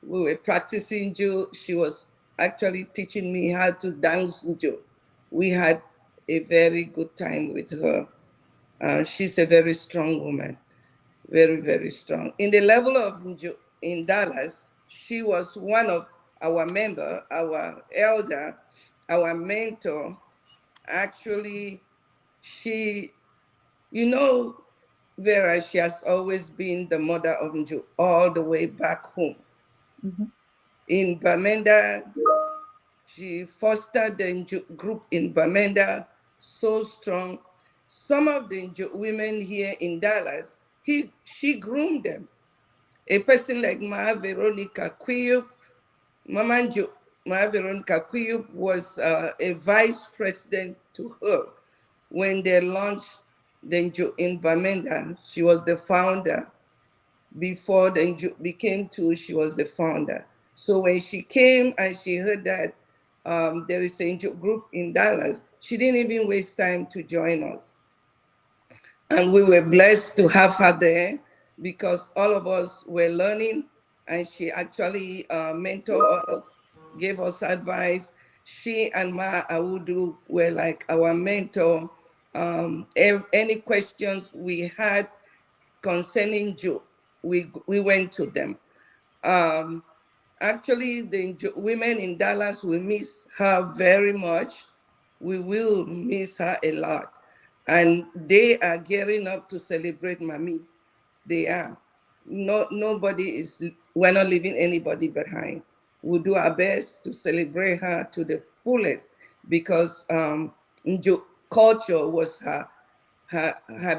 we were practicing Ju. She was actually teaching me how to dance Ju. We had a very good time with her. She's a very strong woman, very, very strong. In the level of in Dallas, she was one of our member, our elder, our mentor. Actually, she, you know, Vera, she has always been the mother of Nju all the way back home. Mhm. In Bamenda, she fostered the Nju group in Bamenda so strong. Some of the Nju women here in Dallas, she groomed them. A person like Ma Veronica Quiyup, Mama Nju, Ma Veronica Quiyup was a vice president to her when they launched the Nju in Bamenda. She was the founder. Before the became two, she was the founder. So when she came and she heard that there is a group in Dallas, she didn't even waste time to join us. And we were blessed to have her there, because all of us were learning, and she actually mentored us, gave us advice. She and Ma Awudu were like our mentor. Any questions we had concerning Jew, we went to them. Um, Actually, the women in Dallas will miss her very much. We will miss her a lot. And they are gearing up to celebrate Mami. They are. Nobody is, we're not leaving anybody behind. We'll do our best to celebrate her to the fullest, because culture was her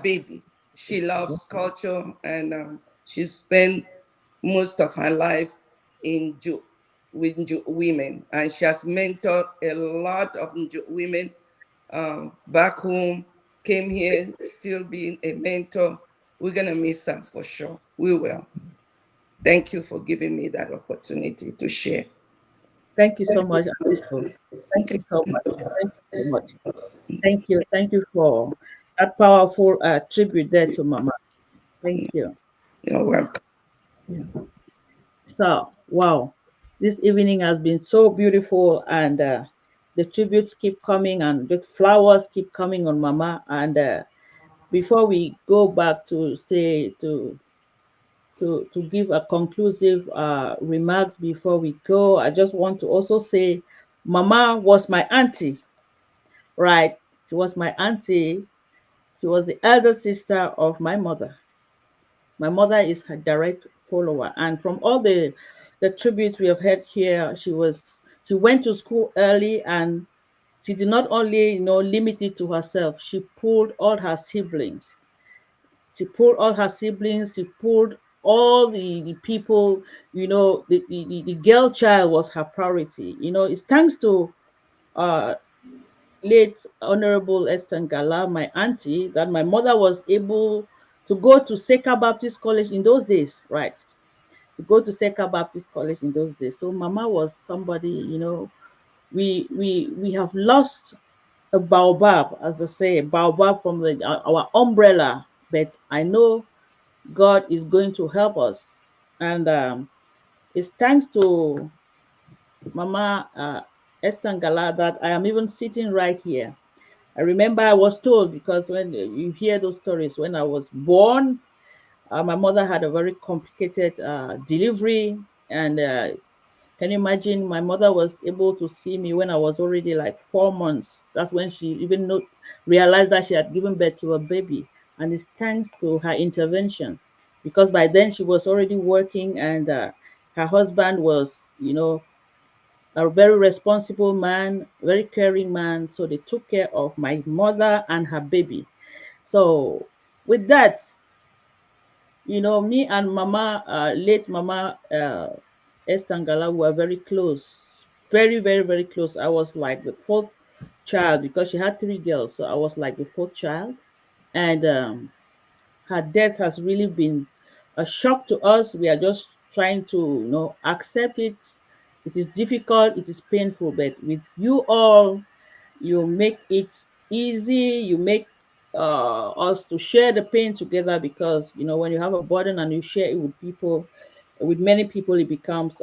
baby. She loves culture, and she spent most of her life in with women, and she has mentored a lot of women back home. Came here, still being a mentor. We're gonna miss her for sure. We will. Thank you for giving me that opportunity to share. Thank you so much, Apostle. Thank you so much. Thank you so much. Thank you. Thank you for that powerful tribute there to Mama. Thank you. You're welcome. Yeah. So, wow, this evening has been so beautiful, and the tributes keep coming, and the flowers keep coming on Mama. And before we go back to say to give a conclusive remarks before we go, I just want to also say, Mama was my auntie, right? She was my auntie. She was the elder sister of my mother. My mother is her direct follower, and from all the tributes we have heard here, she went to school early, and she did not only limit it to herself. She pulled all her siblings. She pulled all her siblings. She pulled all the people. The girl child was her priority. It's thanks to uh late Honourable Esther Ngala, my auntie, that my mother was able to go to Seka Baptist College in those days, right? To go to Seka Baptist College in those days. So Mama was somebody, we have lost a baobab, as they say, a baobab from our umbrella. But I know God is going to help us, and it's thanks to Mama Esther Ngala that I am even sitting right here. I remember I was told, because when you hear those stories, when I was born, my mother had a very complicated delivery, and can you imagine? My mother was able to see me when I was already like 4 months. That's when she even realized that she had given birth to a baby, and it's thanks to her intervention, because by then she was already working, and her husband was, a very responsible man, very caring man. So they took care of my mother and her baby. So with that, me and Mama, late Mama Esther Ngala were very close, very, very, very close. I was like the fourth child because she had three girls, so I was like the fourth child, and her death has really been a shock to us. We are just trying to, accept it. It is difficult, it is painful, but with you all, you make it easy. You make us to share the pain together, because when you have a burden and you share it with people, with many people, it becomes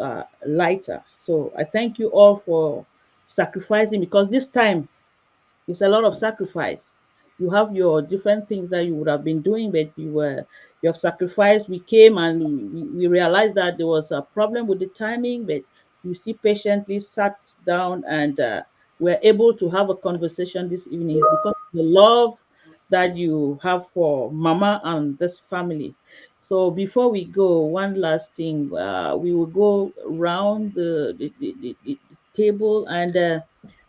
lighter. So I thank you all for sacrificing, because this time it's a lot of sacrifice. You have your different things that you would have been doing, but you have sacrificed. We came and we realized that there was a problem with the timing, but you still patiently sat down and were able to have a conversation this evening. It's because of the love that you have for Mama and this family. So before we go, one last thing, we will go around the table, and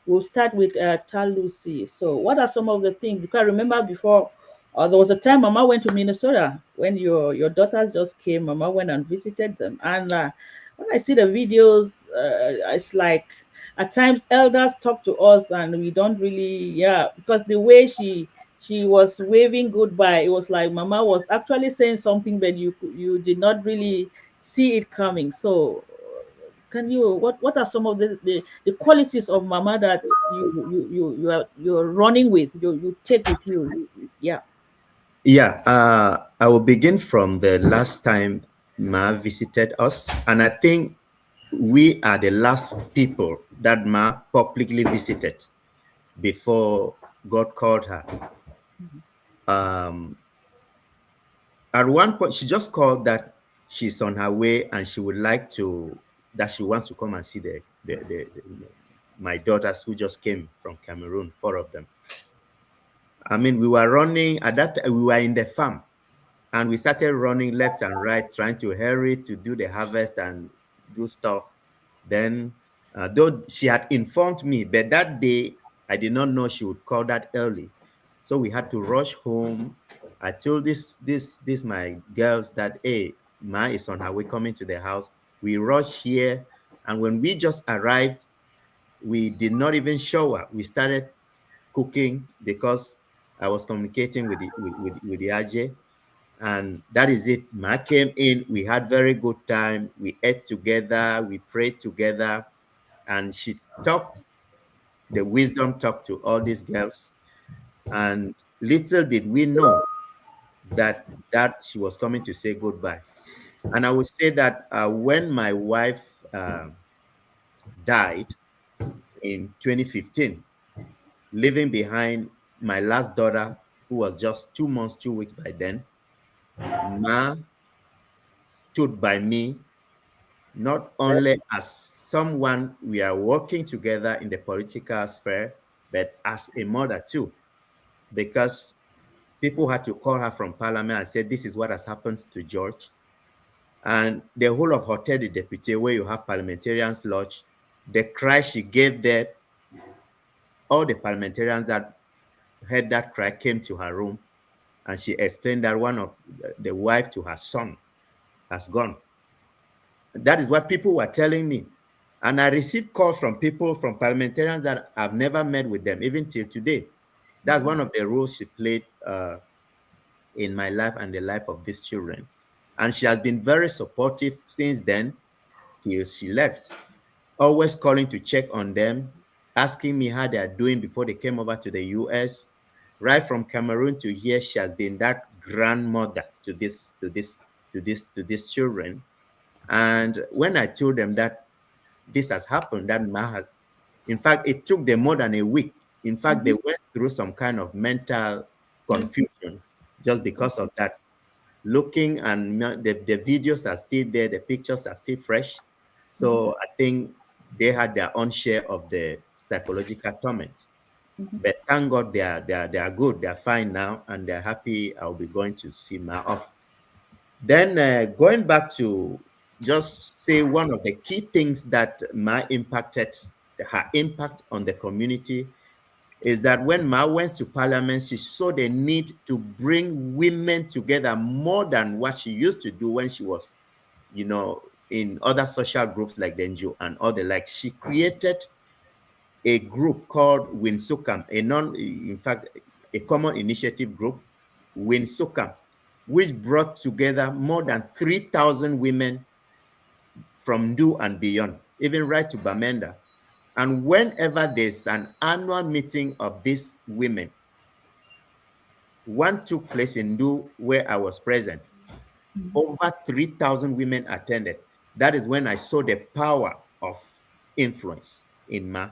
we'll start with Talusi. So, what are some of the things? Because I remember before, there was a time Mama went to Minnesota when your daughters just came. Mama went and visited them, and when I see the videos, it's like at times elders talk to us, and we don't really, yeah, because the way she was waving goodbye, it was like Mama was actually saying something, but you did not really see it coming. So can you, what are some of the qualities of Mama that you're running with, you take with you? Yeah. Yeah, I will begin from the last time Ma visited us, and I think we are the last people that Ma publicly visited before God called her. Um, at one point, she just called that she's on her way and she would like to, that she wants to come and see my daughters who just came from Cameroon, four of them. I mean, we were running at that time, we were in the farm, and we started running left and right, trying to hurry to do the harvest and do stuff. Then, though she had informed me, but that day I did not know she would call that early, so we had to rush home. I told this my girls that, hey, Ma is on her way coming to the house. We rushed here, and when we just arrived, we did not even shower. We started cooking because I was communicating with the AJ, and that is it. Ma came in, we had very good time. We ate together, we prayed together, and she talked the wisdom talk to all these girls. And little did we know that she was coming to say goodbye. And I would say that when my wife died in 2015, leaving behind my last daughter, who was just 2 months, 2 weeks by then, Ma stood by me, not only as someone we are working together in the political sphere, but as a mother too, because people had to call her from Parliament and say, this is what has happened to George. And the whole of Hotel de Député, where you have parliamentarians lodge, the cry she gave there, all the parliamentarians that heard that cry came to her room, and she explained that one of the wife to her son has gone. That is what people were telling me. And I received calls from people, from parliamentarians that I've never met with them, even till today. That's one of the roles she played in my life and the life of these children. And she has been very supportive since then till she left, always calling to check on them, asking me how they are doing before they came over to the US. Right from Cameroon to here, she has been that grandmother to these children. And when I told them that this has happened, that Ma has, in fact, it took them more than a week. In fact, they went through some kind of mental confusion just because of that. Looking, and the videos are still there, the pictures are still fresh. So I think they had their own share of the psychological torment. But thank God they are good, they're fine now, and they're happy. I'll be going to see Ma up. Then going back to just say one of the key things that Ma impacted, her impact on the community, is that when Ma went to parliament, she saw the need to bring women together more than what she used to do when she was, in other social groups like the NGO and other. Like, she created a group called Winsukam, in fact, a common initiative group, Winsukam, which brought together more than 3,000 women from Ndu and beyond, even right to Bamenda. And whenever there's an annual meeting of these women, one took place in Ndu where I was present. Over 3,000 women attended. That is when I saw the power of influence in Ma.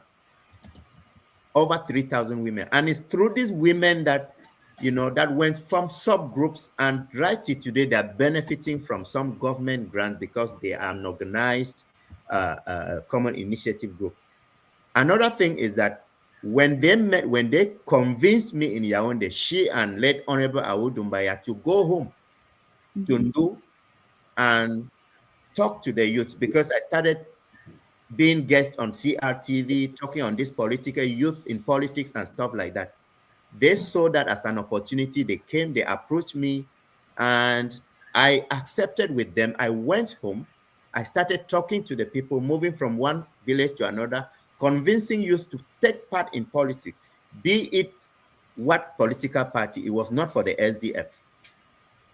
Over 3,000 women. And it's through these women that, that went from subgroups, and right to today, they're benefiting from some government grants because they are an organized common initiative group. Another thing is that when they convinced me in Yaoundé, she and late Honourable Awudumbaya, to go home to Ndu and talk to the youth, because I started being guest on CRTV, talking on this political youth in politics and stuff like that. They saw that as an opportunity. They came, they approached me, and I accepted with them. I went home. I started talking to the people, moving from one village to another, convincing youth to take part in politics, be it what political party. It was not for the SDF.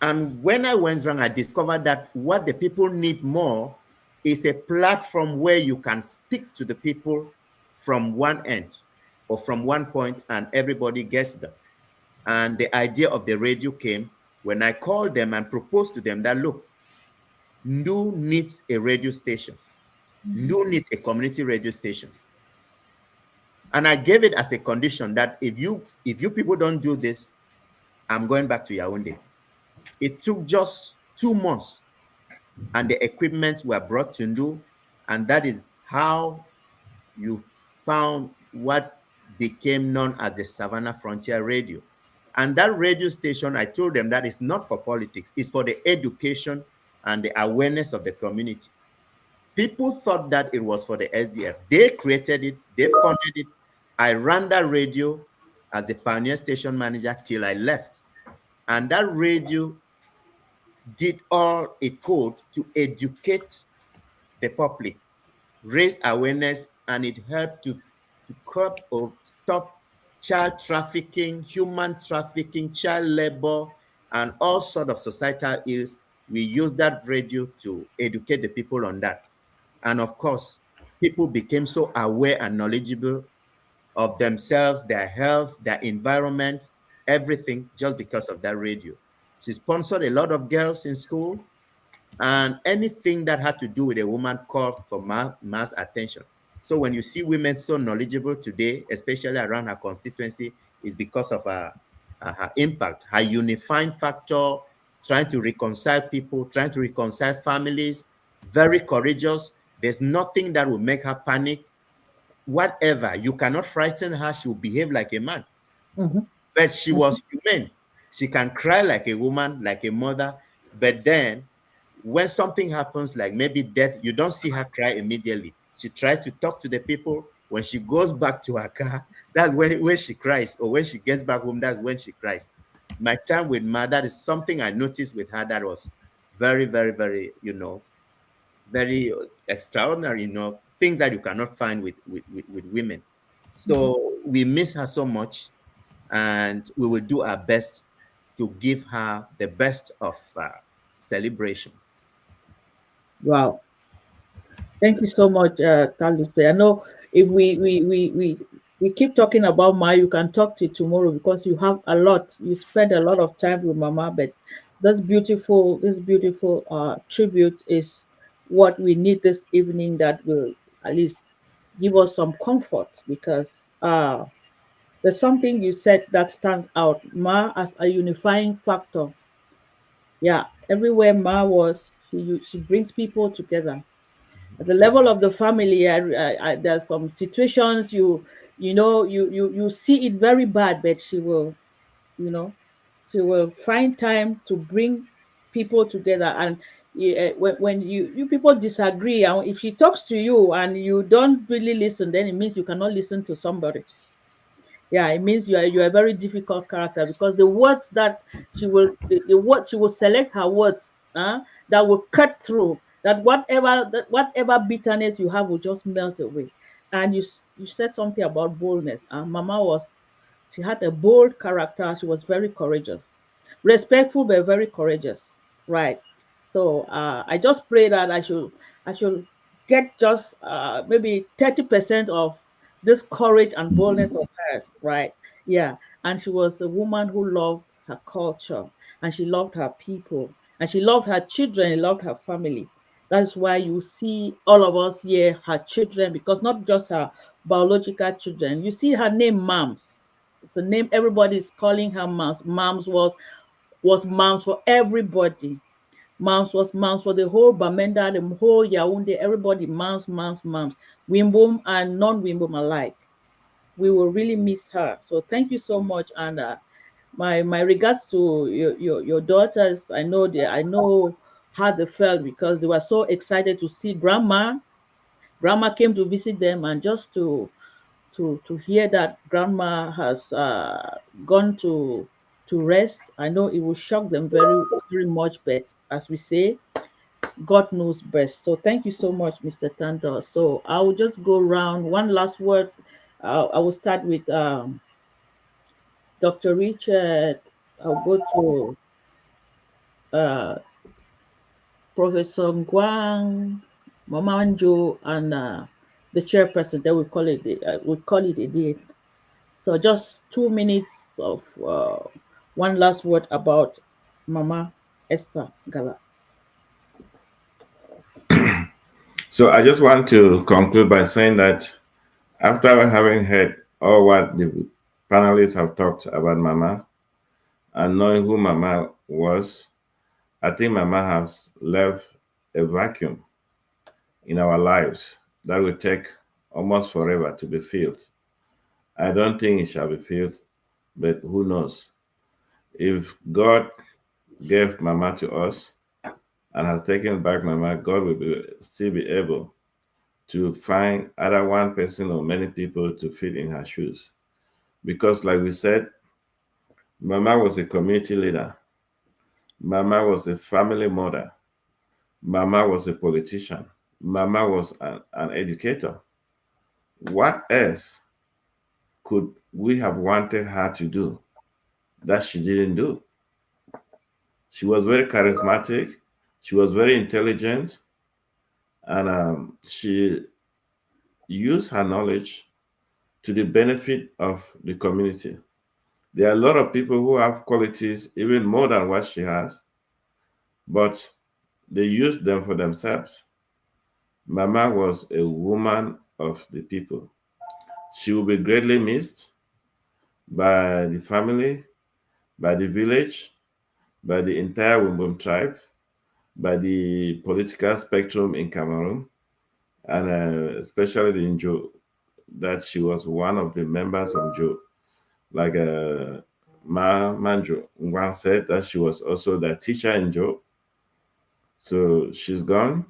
And when I went around, I discovered that what the people need more is a platform where you can speak to the people from one end or from one point, and everybody gets them. And the idea of the radio came when I called them and proposed to them that, look, Ndu needs a radio station. Ndu needs a community radio station. And I gave it as a condition that if you people don't do this, I'm going back to Yaoundé. It took just 2 months, and the equipments were brought to Ndu, and that is how you found what became known as the Savannah Frontier Radio. And that radio station, I told them that it's not for politics, it's for the education and the awareness of the community. People thought that it was for the SDF. They created it, they funded it. I ran that radio as a pioneer station manager till I left. And that radio did all it could to educate the public, raise awareness, and it helped to curb or stop child trafficking, human trafficking, child labor, and all sorts of societal ills. We used that radio to educate the people on that. And of course, people became so aware and knowledgeable of themselves, their health, their environment, everything, just because of that radio. She sponsored a lot of girls in school, and anything that had to do with a woman called for mass attention. So when you see women so knowledgeable today, especially around her constituency, is because of her impact, her unifying factor, trying to reconcile people, trying to reconcile families, very courageous. There's nothing that will make her panic. Whatever, you cannot frighten her, she will behave like a man. But she was human. She can cry like a woman, like a mother, but then when something happens, like maybe death, you don't see her cry immediately. She tries to talk to the people. When she goes back to her car, that's when she cries. Or when she gets back home, that's when she cries. My time with Ma, that is something I noticed with her that was very, very, very, very extraordinary, things that you cannot find with women. So we miss her so much, and we will do our best to give her the best of celebrations. Wow. Thank you so much, Taluse. I know if we keep talking about Ma, you can talk to tomorrow because you have a lot. You spend a lot of time with Mama, but this beautiful tribute is what we need this evening. That will at least give us some comfort because there's something you said that stands out. Ma as a unifying factor. Yeah, everywhere Ma was, she brings people together at the level of the family. There's some situations you see it very bad, but you know she will find time to bring people together. And when you people disagree, and if she talks to you and you don't really listen, then it means you cannot listen to somebody. Yeah, it means you are a very difficult character because the words that the words she will select her words that will cut through, that whatever bitterness you have will just melt away. And you said something about boldness. Mama was, she had a bold character. She was very courageous, respectful but very courageous, right? So I just pray that I should get just maybe 30% of this courage and boldness of hers, right? Yeah. And she was a woman who loved her culture, and she loved her people, and she loved her children, and loved her family. That's why you see all of us here, her children, because not just her biological children. You see her name, Moms. It's a name everybody is calling her Moms. Moms was Moms for everybody. Moms for the whole Bamenda, the whole Yaoundé, everybody, moms. Wimbom and non-Wimbom alike. We will really miss her. So thank you so much. And my regards to your daughters. I know how they felt because they were so excited to see grandma. Grandma came to visit them, and just to hear that grandma has gone to rest. I know it will shock them very much, but as we say, God knows best. So thank you so much, Mr. Tando. So I will just go round one last word. I will start with Dr. Richard. I'll go to uh, Professor Nguang, Mama Anjo, and the chairperson. Then we call it a day. So just 2 minutes of one last word about Mama Esther Ngala. So I just want to conclude by saying that after having heard all what the panelists have talked about Mama and knowing who Mama was, I think Mama has left a vacuum in our lives that will take almost forever to be filled. I don't think it shall be filled, but who knows? If God gave Mama to us and has taken back Mama, God will still be able to find either one person or many people to fit in her shoes. Because, like we said, Mama was a community leader, Mama was a family mother, Mama was a politician, Mama was an educator. What else could we have wanted her to do that she didn't do? She was very charismatic, she was very intelligent, and she used her knowledge to the benefit of the community. There are a lot of people who have qualities even more than what she has, but they use them for themselves. Mama was a woman of the people. She will be greatly missed by the family, by the village, by the entire Wimbom tribe, by the political spectrum in Cameroon, and especially in Njo, that she was one of the members of Njo. Like Manjo Ngwan said, that she was also the teacher in Njo. So she's gone,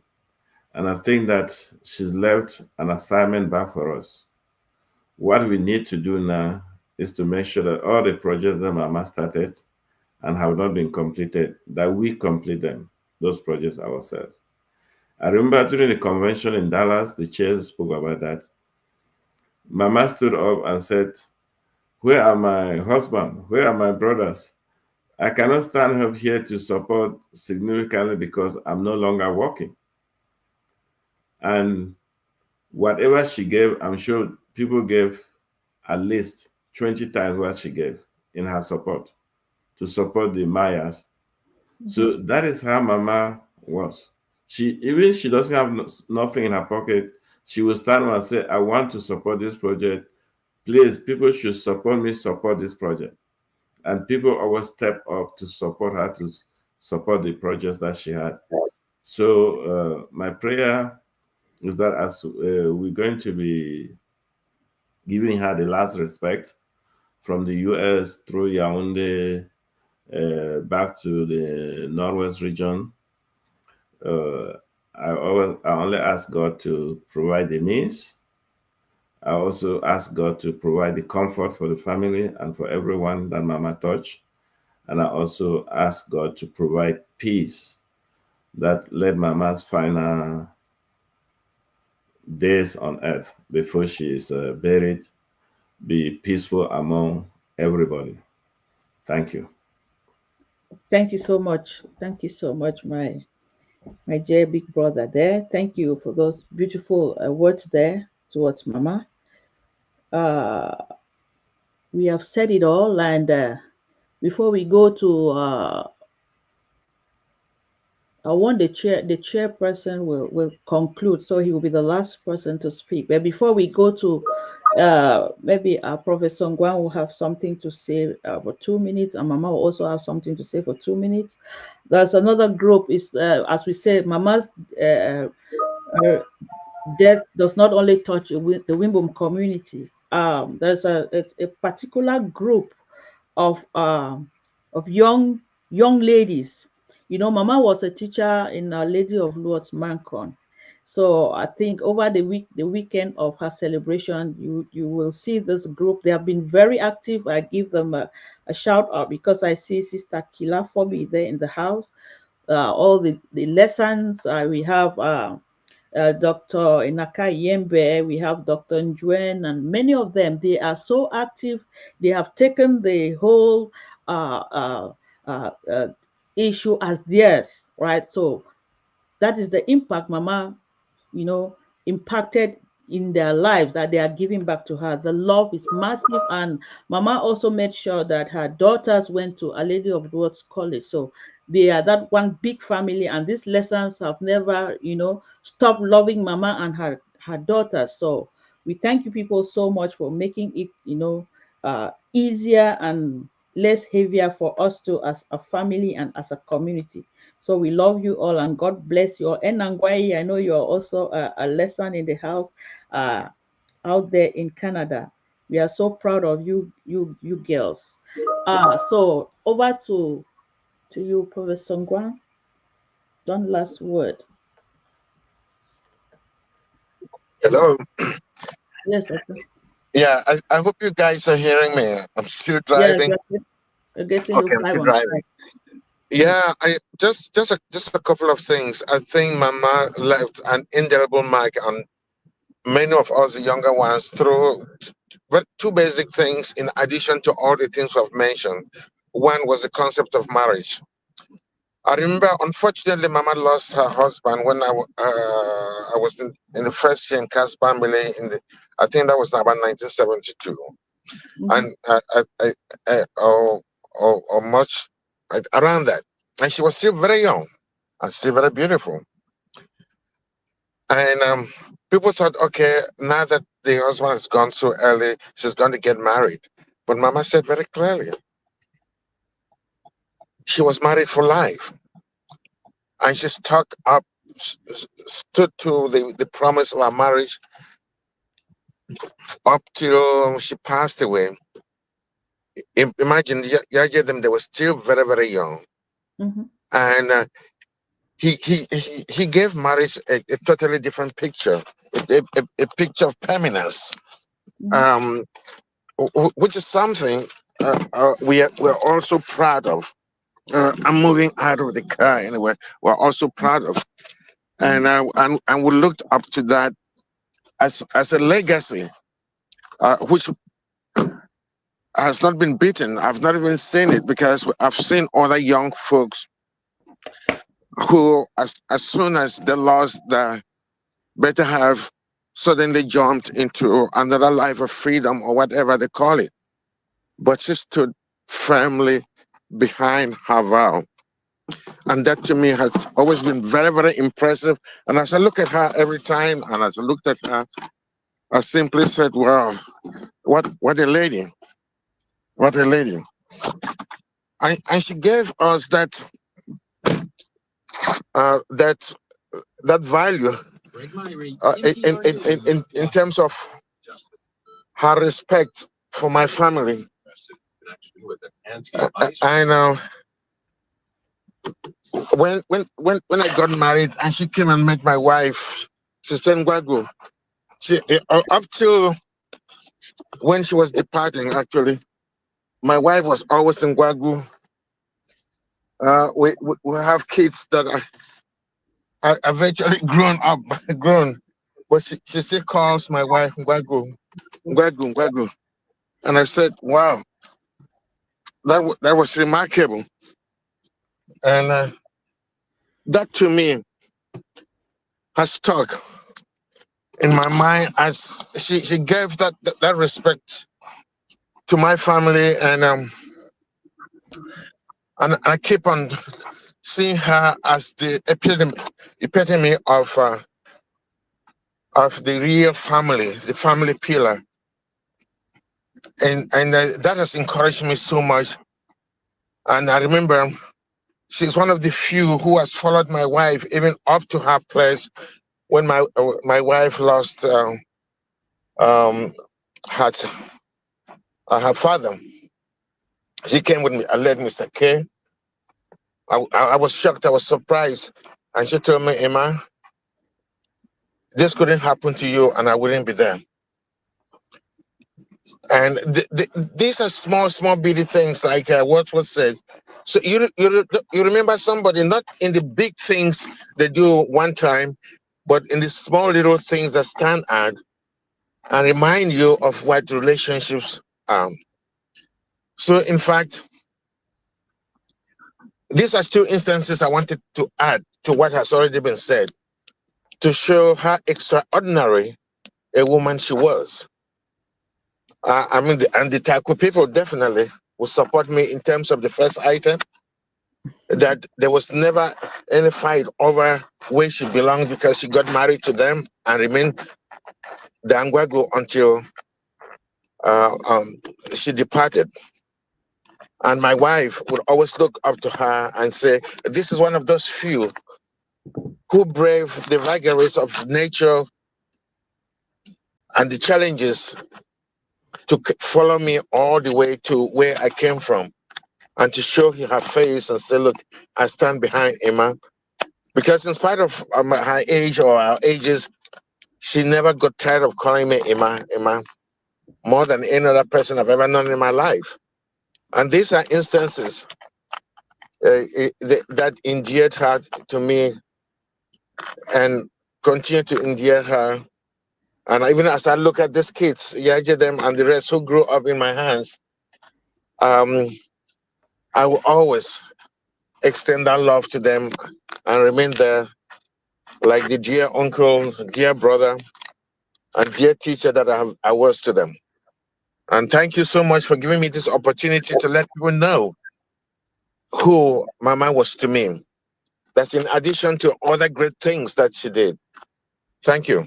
and I think that she's left an assignment back for us. What we need to do now is to make sure that all the projects that Mama started and have not been completed, that we complete them, those projects ourselves. I remember during the convention in Dallas, the chair spoke about that. Mama stood up and said, "Where are my husband? Where are my brothers? I cannot stand up here to support significantly because I'm no longer working." And whatever she gave, I'm sure people gave at least 20 times what she gave in her support to support the Mayas. So that is how Mama was. She doesn't have nothing in her pocket. She will stand up and say, "I want to support this project. Please, people should support me, support this project." And people always step up to support her, to support the projects that she had. So my prayer is that as we're going to be giving her the last respect from the US through Yaoundé back to the Northwest region, I only ask God to provide the means. I also ask God to provide the comfort for the family and for everyone that Mama touched. And I also ask God to provide peace, that let Mama's final days on earth before she is buried be peaceful among everybody. Thank you. Thank you so much. Thank you so much, my dear big brother there. Thank you for those beautiful words there towards Mama. We have said it all, and before we go to I want the chairperson will conclude, so he will be the last person to speak. But before we go to maybe Professor Nguyen will have something to say for 2 minutes, and Mama will also have something to say for 2 minutes. There's another group, is as we said, Mama's death does not only touch the Wimbom community. It's a particular group of young ladies. You know, Mama was a teacher in Our Lady of Lourdes Mancon. So I think over the weekend of her celebration, you will see this group. They have been very active. I give them a shout out because I see Sister Kila Fobi there in the house. All the lessons we have. Dr. Inaka Yembe, we have Dr. Njuen, and many of them, they are so active. They have taken the whole issue as theirs, right? So that is the impact Mama, impacted in their lives, that they are giving back to her. The love is massive, and Mama also made sure that her daughters went to A Lady of Lourdes College. So they are that one big family, and these lessons have never, stopped loving Mama and her daughters. So we thank you people so much for making it, easier and less heavier for us to, as a family and as a community. So we love you all, and God bless you all. And Nangwai, I know you are also a lesson in the house out there in Canada. We are so proud of you girls. So over to you, Professor Nguyen. One last word. Hello. Yes, okay. Yeah, I hope you guys are hearing me. I'm still Yes, driving. we're getting you Okay, I'm live still on driving. Yeah, I just a couple of things. I think Mama left an indelible mark on many of us, the younger ones, through two basic things. In addition to all the things we've mentioned, one was the concept of marriage. I remember, unfortunately, Mama lost her husband when I was in the first year in Cass family. I think that was about 1972, and or much around that. And she was still very young and still very beautiful. And people thought, okay, now that the husband has gone so early, she's going to get married. But Mama said very clearly, she was married for life. And she stood to the promise of our marriage up till she passed away. Imagine, them, they were still very, very young. And he gave marriage a totally different picture, a picture of permanence, which is something we're also proud of. I'm moving out of the car anyway. We're also proud of. and we looked up to that as a legacy, which has not been beaten. I've not even seen it, because I've seen other young folks who, as soon as they lost the better have, suddenly jumped into another life of freedom, or whatever they call it. But she stood firmly behind her vow. And that to me has always been very, very impressive. And as I look at her every time, and as I looked at her, I simply said, wow, what a lady. What a lady. And she gave us that value in terms of her respect for my family. I know when I got married and she came and met my wife, she said, Ngwagu. She up till when she was departing, actually, my wife was always in Ngwagu. We have kids that are eventually grown, but she still calls my wife Ngwagu, Ngwagu, Ngwagu. And I said, wow, that was remarkable. And that to me has stuck in my mind, as she gave that respect to my family, and I keep on seeing her as the epitome of the real family, the family pillar, and that has encouraged me so much. And I remember she's one of the few who has followed my wife even up to her place when my wife lost her father. She came with me. I led Mr. K. I was shocked. I was surprised, and she told me, Emma, this couldn't happen to you, and I wouldn't be there. And these are small bitty things, like what was said. So you remember somebody, not in the big things they do one time, but in the small little things that stand out and remind you of what relationships are. So in fact, these are two instances I wanted to add to what has already been said, to show how extraordinary a woman she was. I mean, the Taku people definitely will support me in terms of the first item, that there was never any fight over where she belonged, because she got married to them and remained the Angwago until she departed. And my wife would always look up to her and say, this is one of those few who brave the vagaries of nature and the challenges to follow me all the way to where I came from, and to show her face and say, look, I stand behind Emma. Because in spite of her age or our ages, she never got tired of calling me Emma, more than any other person I've ever known in my life. And these are instances that endeared her to me and continue to endear her. And even as I look at these kids, Yajedem and the rest who grew up in my hands, I will always extend that love to them and remain there like the dear uncle, dear brother, and dear teacher that I was to them. And thank you so much for giving me this opportunity to let people know who Mama was to me. That's in addition to other great things that she did. Thank you.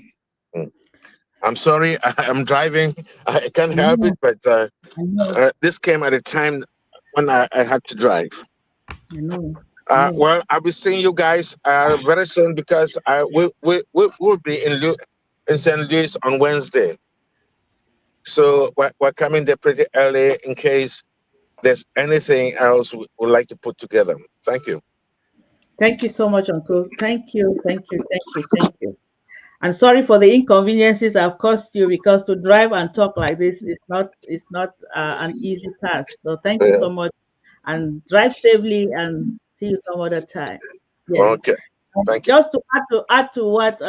I'm sorry, I'm driving. I can't help it, but this came at a time when I had to drive. Well, I'll be seeing you guys very soon, because we'll be in St. Louis on Wednesday. So we're coming there pretty early in case there's anything else we would like to put together. Thank you. Thank you so much, Uncle. Thank you. And sorry for the inconveniences I've caused you, because to drive and talk like this is not an easy task. So thank you so much, and drive safely, and see you some other time. Yes. Okay. Thank you. Just to add to what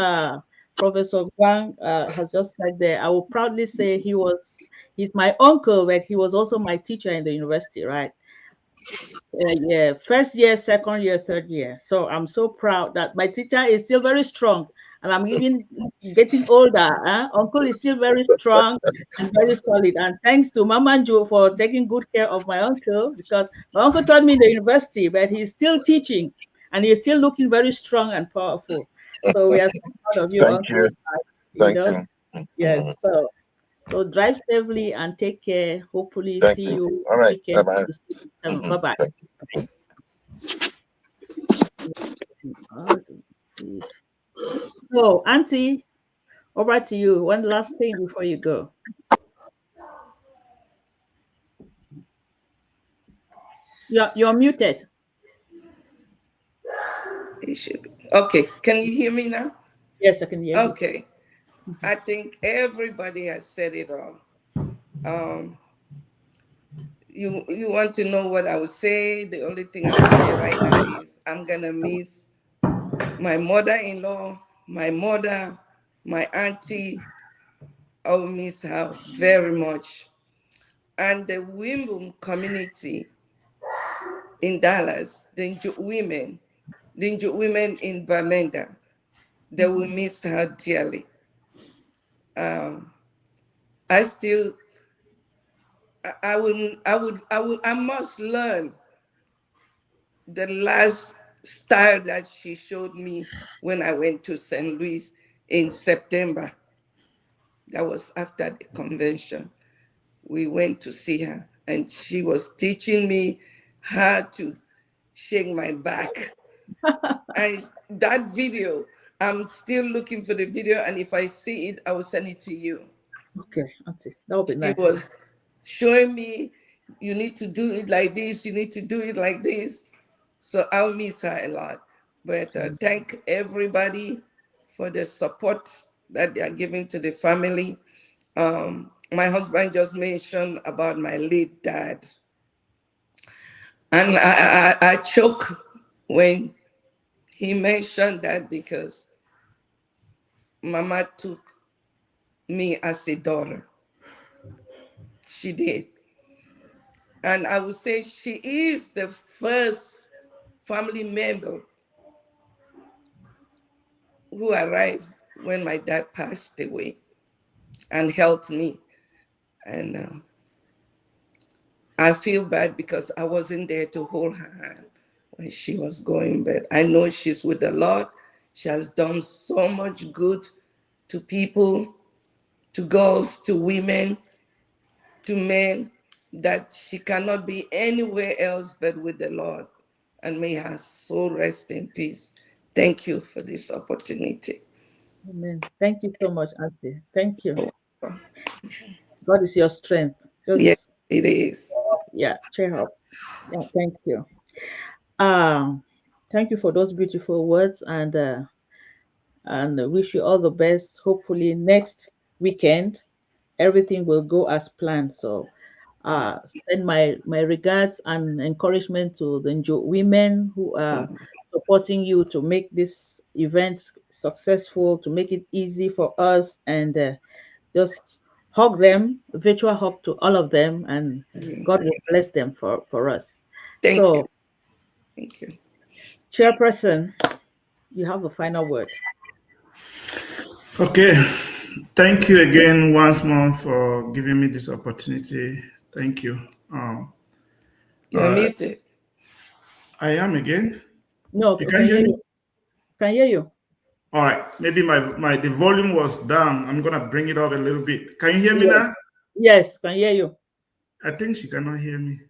Professor Guang has just said there, I will proudly say he's my uncle, but he was also my teacher in the university, right? Yeah, first year, second year, third year. So I'm so proud that my teacher is still very strong, and I'm even getting older. Uncle is still very strong and very solid. And thanks to Mama Jo for taking good care of my uncle, because my uncle taught me in the university, but he's still teaching, and he's still looking very strong and powerful. So we are so proud of you, Thank Uncle. you. Thank know, you. yes. So drive safely and take care. Hopefully, Thank see you. you All right. weekend. Bye-bye. Bye bye. Thank you. So, Auntie, over to you. One last thing before you go. You're muted. It should be. Okay, can you hear me now? Yes, I can hear you. Okay. I think everybody has said it all. You want to know what I would say? The only thing I would say right now is I'm gonna miss my mother-in-law, my mother, my auntie. I will miss her very much. And the women community in Dallas, the women in Bamenda, they will miss her dearly. I must learn the last style that she showed me when I went to St. Louis in September. That was after the convention. We went to see her, and she was teaching me how to shake my back. And that video, I'm still looking for the video, and if I see it, I will send it to you. Okay, Auntie, that would be She nice. was showing me, you need to do it like this, you need to do it like this. So I'll miss her a lot. But thank everybody for the support that they are giving to the family. My husband just mentioned about my late dad. And I choke when he mentioned that, because Mama took me as a daughter. She did. And I would say she is the first family member who arrived when my dad passed away and helped me. And I feel bad because I wasn't there to hold her hand when she was going, but I know she's with the Lord. She has done so much good to people, to girls, to women, to men, that she cannot be anywhere else but with the Lord. And may her soul rest in peace. Thank you for this opportunity. Amen. Thank you so much, Auntie. Thank you. God is your strength. Yes, it is. Yeah, cheer up. Yeah, thank you. Thank you for those beautiful words, and wish you all the best. Hopefully next weekend everything will go as planned. So send my regards and encouragement to the women who are supporting you to make this event successful, to make it easy for us, and just hug them, virtual hug to all of them, and God will bless them for us. Thank you. Thank you. Chairperson, you have the final word. Okay. Thank you again once more for giving me this opportunity. Thank you. You're muted. I am again. No, You can hear me? Can hear you. All right. Maybe the volume was down. I'm gonna bring it up a little bit. Can you hear me now? Yes, can hear you. I think she cannot hear me.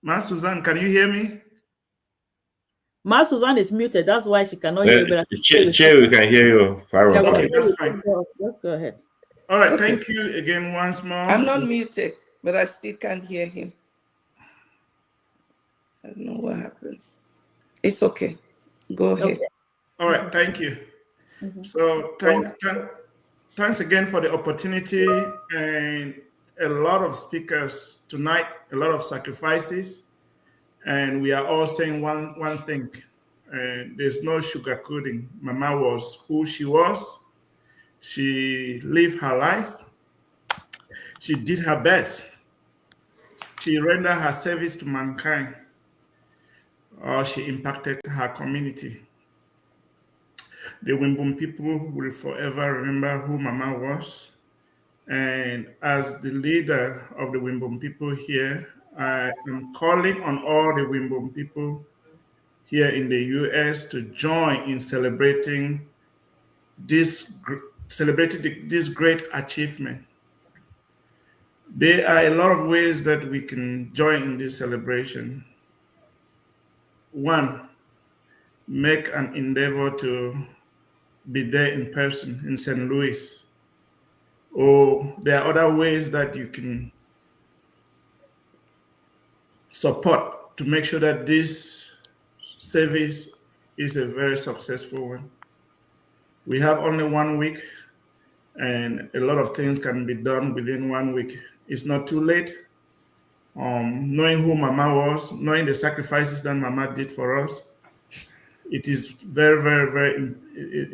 Ma Suzanne, can you hear me? Ma Suzanne is muted. That's why she cannot hear you. But Che, we can hear you. Okay, that's fine. Let's go ahead. All right. Thank you again once more. I'm not muted, but I still can't hear him. I don't know what happened. It's okay. Go ahead. Okay. All right. Thank you. So thanks again for the opportunity, and a lot of speakers tonight, a lot of sacrifices, and we are all saying one thing: and there's no sugarcoating. Mama was who she was. She lived her life. She did her best. She rendered her service to mankind, or she impacted her community. The Wimbum people will forever remember who Mama was. And as the leader of the Wimbum people here, I am calling on all the Wimbum people here in the US to join in celebrating this great achievement. There are a lot of ways that we can join in this celebration. One, make an endeavor to be there in person in St. Louis. Or there are other ways that you can support to make sure that this service is a very successful one. We have only 1 week, and a lot of things can be done within 1 week. It's not too late. Knowing who Mama was, knowing the sacrifices that Mama did for us, it is very, very, very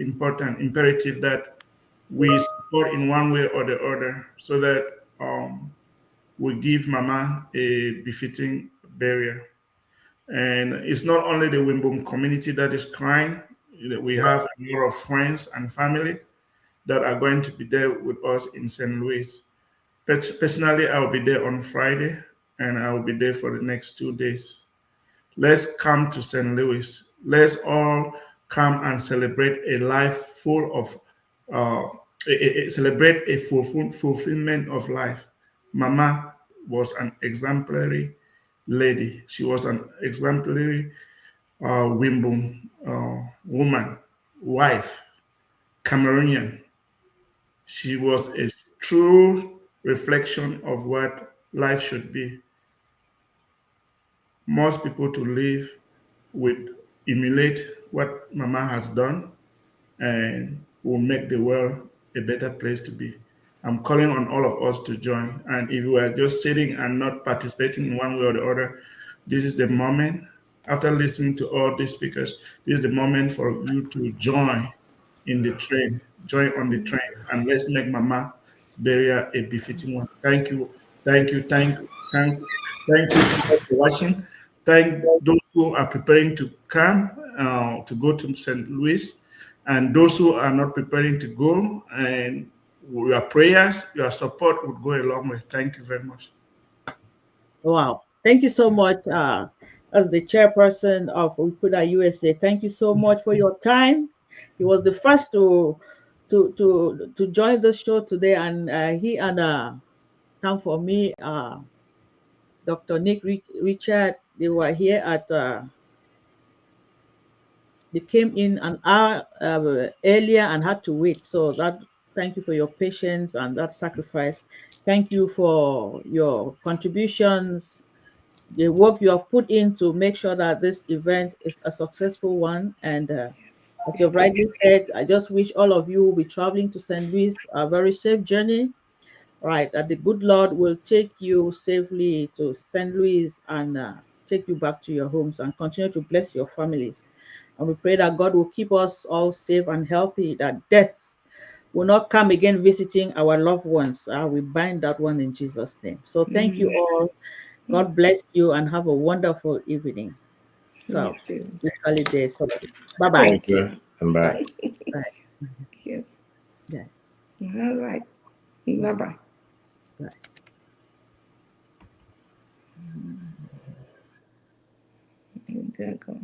important, imperative that we support in one way or the other so that we give Mama a befitting burial. And it's not only the Wimbum community that is crying. We have a lot of friends and family that are going to be there with us in St. Louis. Personally, I will be there on Friday, and I will be there for the next 2 days. Let's come to St. Louis. Let's all come and celebrate a life full of, celebrate a fulfillment of life. Mama was an exemplary lady. She was an exemplary Wimbum woman, wife, Cameroonian. She was a true reflection of what life should be. Most people to live would emulate what Mama has done and will make the world a better place to be. I'm calling on all of us to join. And if we are just sitting and not participating in one way or the other, this is the moment. After listening to all these speakers, this is the moment for you to join in the train, join on the train, and let's make Mama burial a befitting one. Thank you, thank you for watching. Thank those who are preparing to come to go to St. Louis, and those who are not preparing to go. And your prayers, your support would go a long way. Thank you very much. Wow. Thank you so much. As the chairperson of Ukuda USA, thank you so much for your time. He was the first to join the show today, and he and come for me, Dr. Nick Richard. They were here at. They came in an hour earlier and had to wait. So that, thank you for your patience and that sacrifice. Thank you for your contributions, the work you have put in to make sure that this event is a successful one. And as you've rightly said, I just wish all of you will be traveling to St. Louis a very safe journey. Right, that the good Lord will take you safely to St. Louis and take you back to your homes and continue to bless your families. And we pray that God will keep us all safe and healthy, that death will not come again visiting our loved ones. We bind that one in Jesus' name. So thank you all. God bless you and have a wonderful evening. So, this holiday. So, bye-bye. Thank you. And bye. Bye. Thank you. Yeah. All right. Bye-bye. Bye. There you go.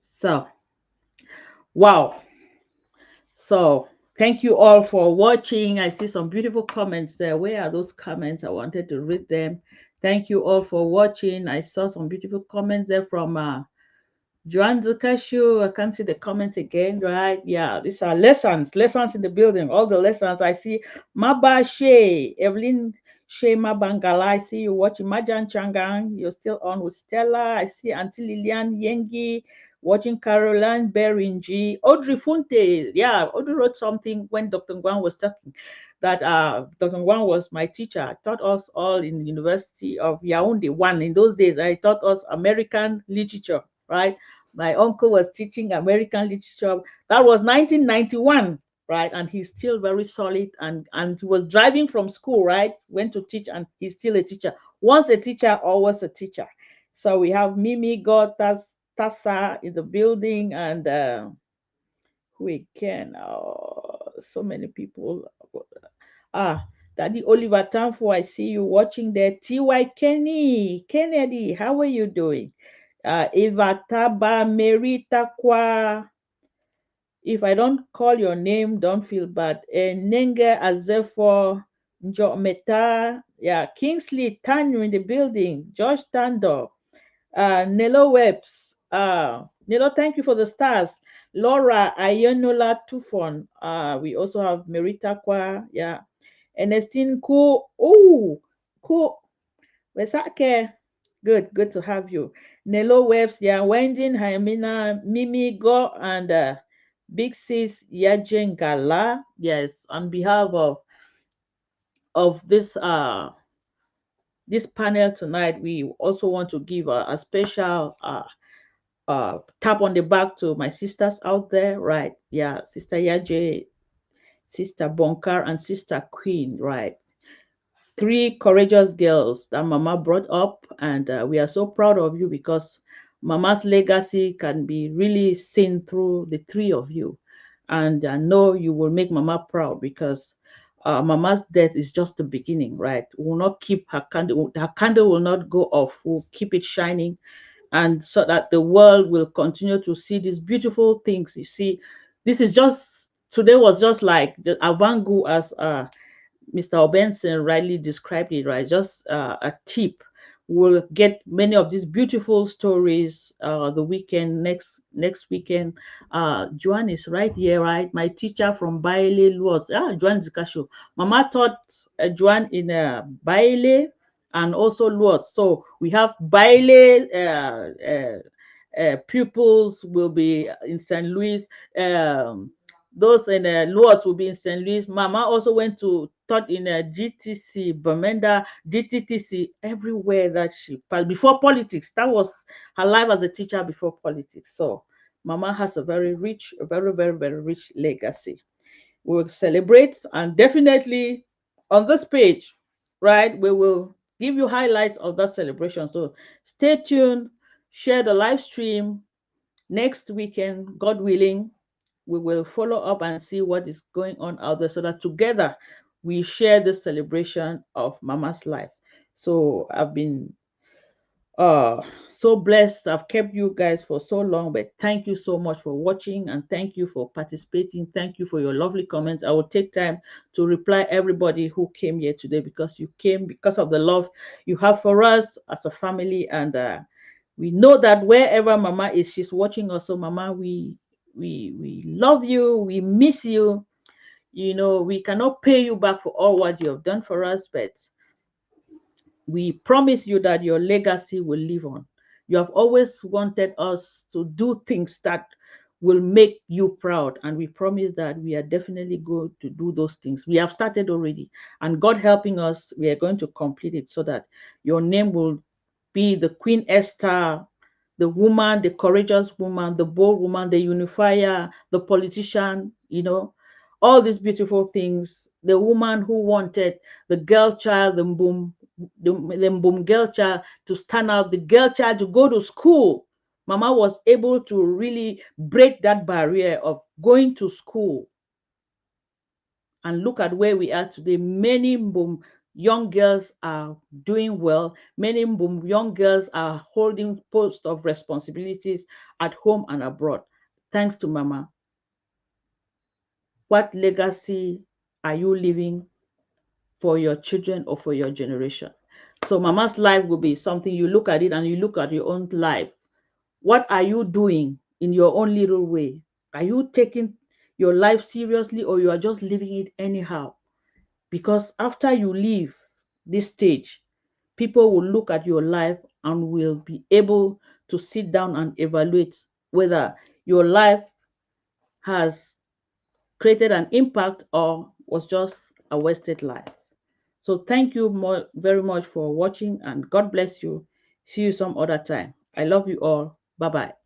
So, wow. So, thank you all for watching. I see some beautiful comments there. Where are those comments? I wanted to read them. Thank you all for watching. I saw some beautiful comments there from Joan Cashew. I can't see the comments again, right? Yeah, these are lessons in the building. All the lessons I see. Maba Shea, Evelyn Shea Mabangala. I see you watching. Majan Changang, you're still on with Stella. I see Auntie Lilian Yengi, watching Caroline Beringy, Audrey Funte. Yeah, Audrey wrote something when Dr. Nguyen was talking that Dr. Nguyen was my teacher, taught us all in the University of Yaoundé. One in those days, I taught us American literature, right? My uncle was teaching American literature. That was 1991, right? And he's still very solid. And he was driving from school, right? Went to teach, and he's still a teacher. Once a teacher, always a teacher. So we have Mimi God, Tassa in the building, and who again? So many people. Ah, Daddy Oliver Tanfo, I see you watching there. T.Y. Kennedy, how are you doing? Eva Taba, Mary Takwa. If I don't call your name, don't feel bad. Nenge Azefo, Meta, yeah, Kingsley Tanyu in the building, Josh Tando, Nelo Webbs, Nelo, thank you for the stars. Laura Ayonola Tufon, we also have Merita Kwa, yeah, Ernestine Ku, oh, Ku, Wesake, good to have you. Nelo Webbs, yeah, Wenjin, Haimina, Mimi Go, and Big Sis Yajen Ngala, yes, on behalf of this panel tonight, we also want to give a special tap on the back to my sisters out there, right? Yeah, Sister Yaje, Sister Bonkar, and Sister Queen, right? Three courageous girls that Mama brought up, and we are so proud of you because Mama's legacy can be really seen through the three of you. And I know you will make Mama proud because Mama's death is just the beginning, right? We will not keep her candle will not go off. We'll keep it shining, and so that the world will continue to see these beautiful things. You see, this is just today was just like the avant-garde, as Mr. Obenson rightly described it, right? Just a tip. We'll get many of these beautiful stories the weekend, next weekend. Joan is right here, right? My teacher from Baile Luos. Joan Zikasho. Mama taught Joan in Baile and also Luos. So we have Baile pupils will be in St. Louis. Those in Lourdes will be in St. Louis. Mama also went to taught in GTC, Bamenda, GTTC, everywhere that she passed. Before politics, that was her life as a teacher before politics. So Mama has a very rich, very rich legacy. We'll celebrate, and definitely on this page, right, we will give you highlights of that celebration. So stay tuned, share the live stream. Next weekend, God willing, we will follow up and see what is going on out there so that together we share the celebration of Mama's life. So I've been so blessed. I've kept you guys for so long, but thank you so much for watching, and thank you for participating. Thank you for your lovely comments. I will take time to reply everybody who came here today, because you came because of the love you have for us as a family. And we know that wherever Mama is, she's watching us. So Mama, we love you, we miss you. You know, we cannot pay you back for all what you have done for us, but we promise you that your legacy will live on. You have always wanted us to do things that will make you proud, and we promise that we are definitely going to do those things. We have started already, and God helping us, we are going to complete it so that your name will be the Queen Esther, the woman, the courageous woman, the bold woman, the unifier, the politician, you know, all these beautiful things. The woman who wanted the girl child, the boom girl child to stand out, the girl child to go to school. Mama was able to really break that barrier of going to school. And look at where we are today. Many young girls are doing well. Many young girls are holding posts of responsibilities at home and abroad, thanks to Mama. What legacy are you leaving for your children or for your generation? So Mama's life will be something you look at it and you look at your own life. What are you doing in your own little way? Are you taking your life seriously, or you are just living it anyhow? Because after you leave this stage, people will look at your life and will be able to sit down and evaluate whether your life has created an impact or was just a wasted life. So thank you very much for watching, and God bless you. See you some other time. I love you all. Bye-bye.